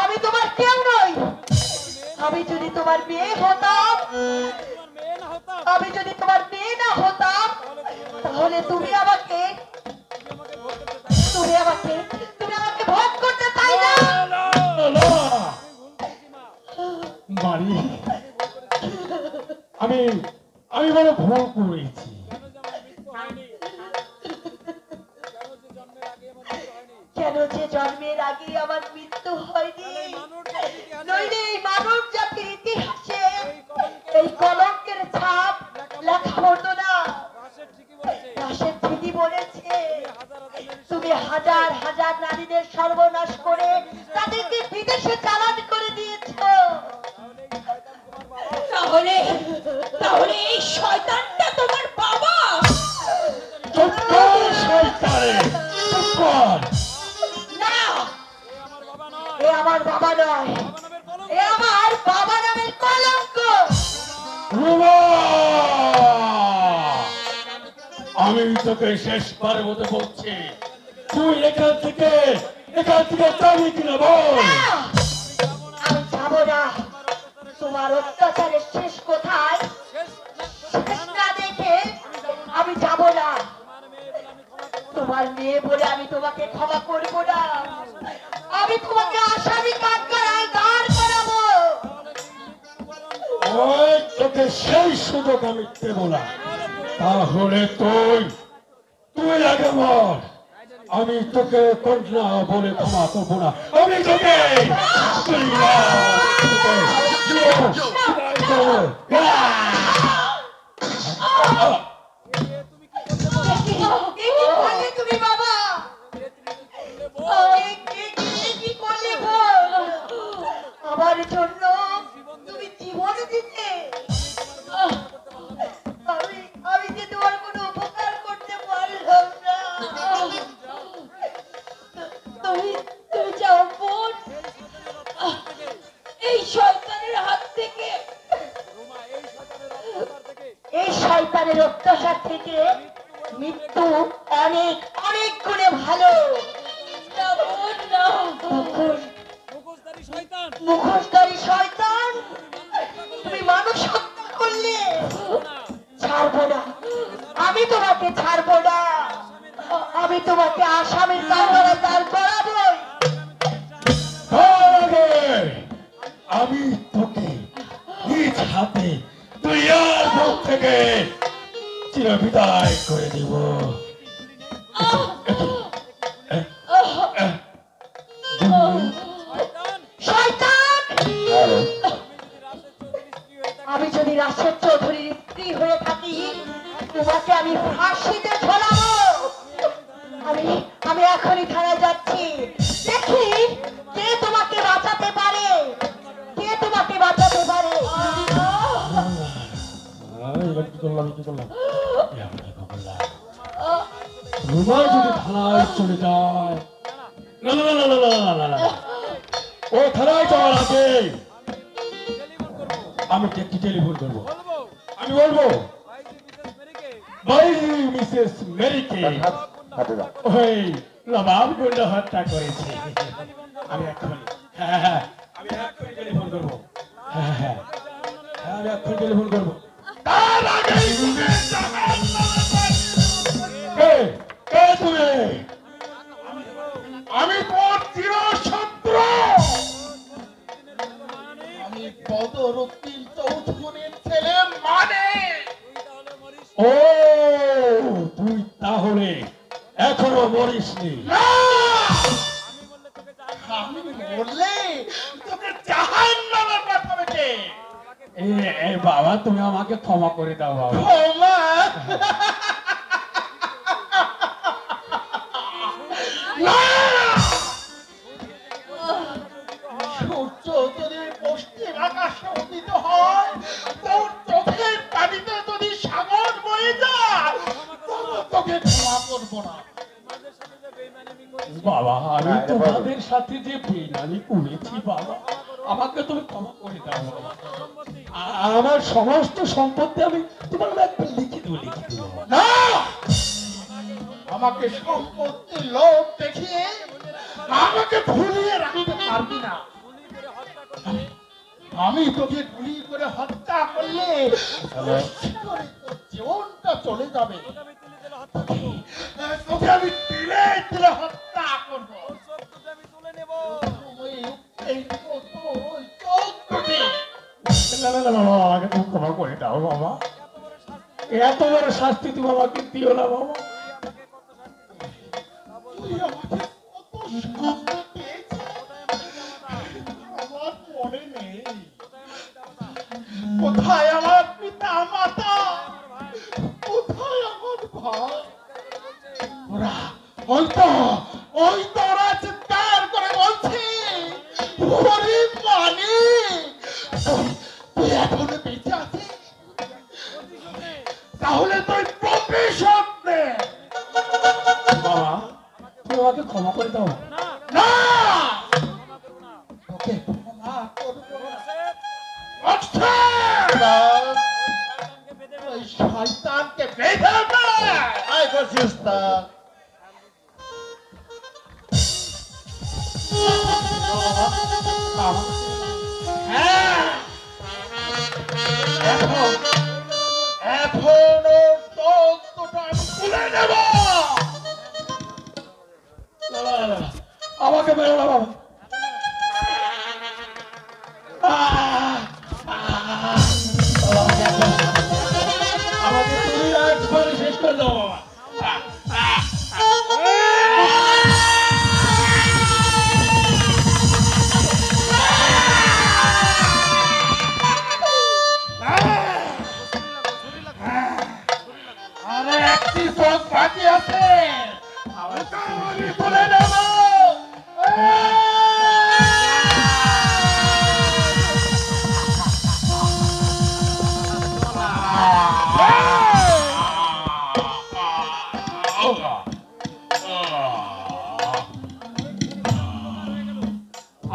আমি তোমার কেউ নই। আমি যদি তোমার মেয়ে হতাম, তাহলে তুমি আমাকে ভোগ করতে চাই না। মারি, আমি বড় ভুল করেছি। কেন যে জন্মের আগে আমার মৃত্যু হয়নি? নইলে এই মানব জাতির ইতিহাসে এই কলঙ্কের ছাপ লেখা হতো না। রাশেদ ঠিকই বলেছে, তুমি হাজার হাজার নারীদের সর্বনাশ করে তাদেরকে বিদেশে চালান করে দিয়েছো। তাহলে এই শয়তানটা তোমার বাবা? চুপ কর শয়তানে, চুপ কর। না, এ আমার বাবা নয়, এ আমার বাবা নামের কলঙ্ক। রুমা, আমি তোকে শেষবার মতো বলছি, তুই এখান থেকে যাবি কিনা বল। আমি যাবো না। তোমার অত্যাচারের শেষ কোথায় শেষ না দেখে আমি যাব না। তোমার মেয়ে বলে আমি তোমাকে ক্ষমা করবো না। আমি তোমাকে আসামি কাঠগড়ায় দাঁড় করাবো। ওই তোকে সেই সুযোগ আমি দেব না। তাহলে তুই আগে মর। আমি তোকে কন্যা বলে ক্ষমা করবো না। আমি তোকে তুমি বাবা কি করলে বল? আমার জন্য তুমি জীবন দিতে। আমি যে তোমার কোনো উপকার করতে পারলাম না। তুমি যাও বোন, এই শয়তানের হাত থেকে, এই শয়তানের অত্যাচার থেকে মৃত্যু অনেক অনেক গুণে ভালো। না বোন না। মুখোশধারী শয়তান, তুমি মানুষ হত্যা করলে ছাড়বো না। বিদায় করে দিব। শয়তান! আমি যদি রাশেদ চৌধুরীর স্ত্রী হয়ে থাকি তোমাকে আমি ফাঁসিতে ঝোলাবো। আমি এখনই থানায় যাচ্ছি, দেখি কে তোমাকে বাঁচাতে পারে, কে তোমাকে বাঁচাতে পারে। এবার কি করলাম, কি করলাম? রুমা যদি থানায় চলে যায়, না না না না না না না না, ও থানায় যাওয়ার আগে আমি একটি টেলিফোন করবো। আমি বলবো ভাই মিসেস মেরিকে ওই নবাব গুন্ডা হত্যা করেছে। আমি এক্ষুনি আমি এক্ষুনি টেলিফোন করবো। আমি এক্ষুনি টেলিফোন করবো। তার আগে তুমি আমি তোর চিরশত্রু। আমি বদরুদ্দিন চৌধুরীর ছেলে মানে। ও তুই তাহলে এখনো মরিসনি? আমি বললে তোকে জাহান্নামে পাঠাবে কে? এ বাবা, তুমি আমাকে ক্ষমা করে দাও বাবা। ক্ষমা? সূর্য যদি পশ্চিম আকাশে উদিত হয়, তোর চোখের পানিতে যদি সাগর বয়ে যায়, তবে তোকে ক্ষমা করবো না। বাবা, আমি তোমাদের সাথে যে বেইমানি করেছি বাবা, আমাকে তুমি ক্ষমা করে দাও বাবা। আমার সমস্ত সম্পত্তি আমি তোমার একটা লিখে দেবো, লিখে দেবো। না, আমাকে সম্পত্তির লোভ দেখিয়ে আমাকে ভুলিয়ে রাখতে পারবি না। আমি তোকে গুলি করে হত্যা করলে তোর জীবনটা চলে যাবে। তোকে আমি তিলে তিলে হত্যা করবো। না না না না, আমাকে তুমি ক্ষমা করে দাও বাবা। এত বড় শাস্তি তুমি আমাকে দিও না বাবা। তুই আমাকে কত শাস্তি দিয়েছিস আমার মনে নেই। কোথায় আমার পিতা মাতা, কোথায় আমার ভাই? ওই তো ওরা চিৎকার করে বলছে, গরিব মানিক তুই এখনো বেঁচে আছিস, তাহলে তুই প্রফেশন নে। বাবা, তুমি আমাকে ক্ষমা করে দাও। না, তোকে ক্ষমা করবো না। ওই শয়তানকে বেঁধে দে। আয় করছি উস্তাদ। হ্যাঁ, এখনো চোখ দুটো আমি খুলে নেব। আমাকে মেরো না বাবা। আমাকে তুমি একবার শেষ করে দাও বাবা। আরে একটি চোখ বাকি আছে, ওটা আমি খুলে নেব।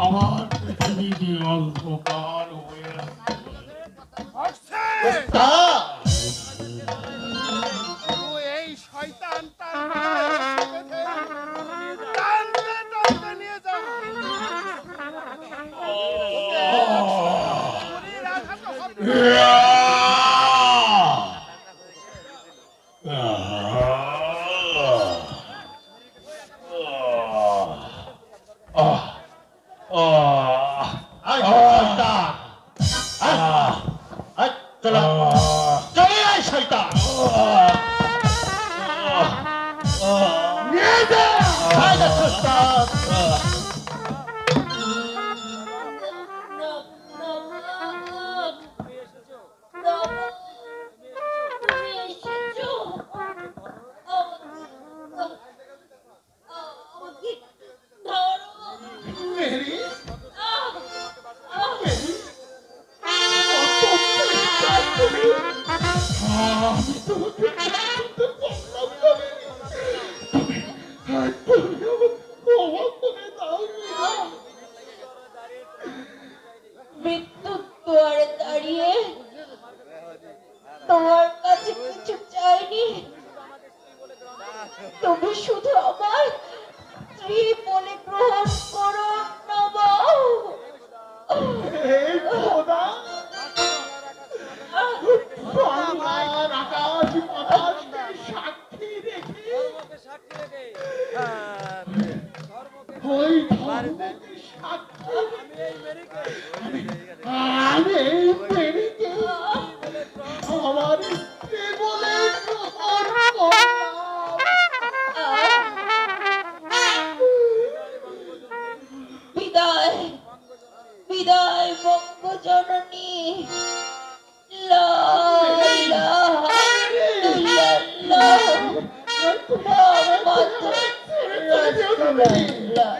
আমার পৃথিবী অন্ধকার হয়ে এই শয়তানটা টানতে টানতে নিয়ে যা। শরীর আঘাত হবে। কোথায় যাচ্ছ ওস্তাদ? মেরি, আমি তোমাকে চিনতে পারলাম না, মেরি। তুমি আমাকে ক্ষমা করে দাও, মীরা। মৃত্যুর দুয়ারে দাঁড়িয়ে তোমার কাছে কিছু চাইনি, তুমি শুধু আমার স্ত্রী বলে গ্রহণ করো নবা। হে খোদা, বাংলার আকাশ বাতাসকে সাক্ষী রেখে ওই ধর্মকে সাক্ষী আমি এই মেরিকে আমার স্ত্রী বলে গ্রহণ করলাম। বিদায় বিদায় বঙ্গজননী। লা ইলাহা ইল্লাল্লাহ মুহাম্মাদুর রাসূলুল্লাহ।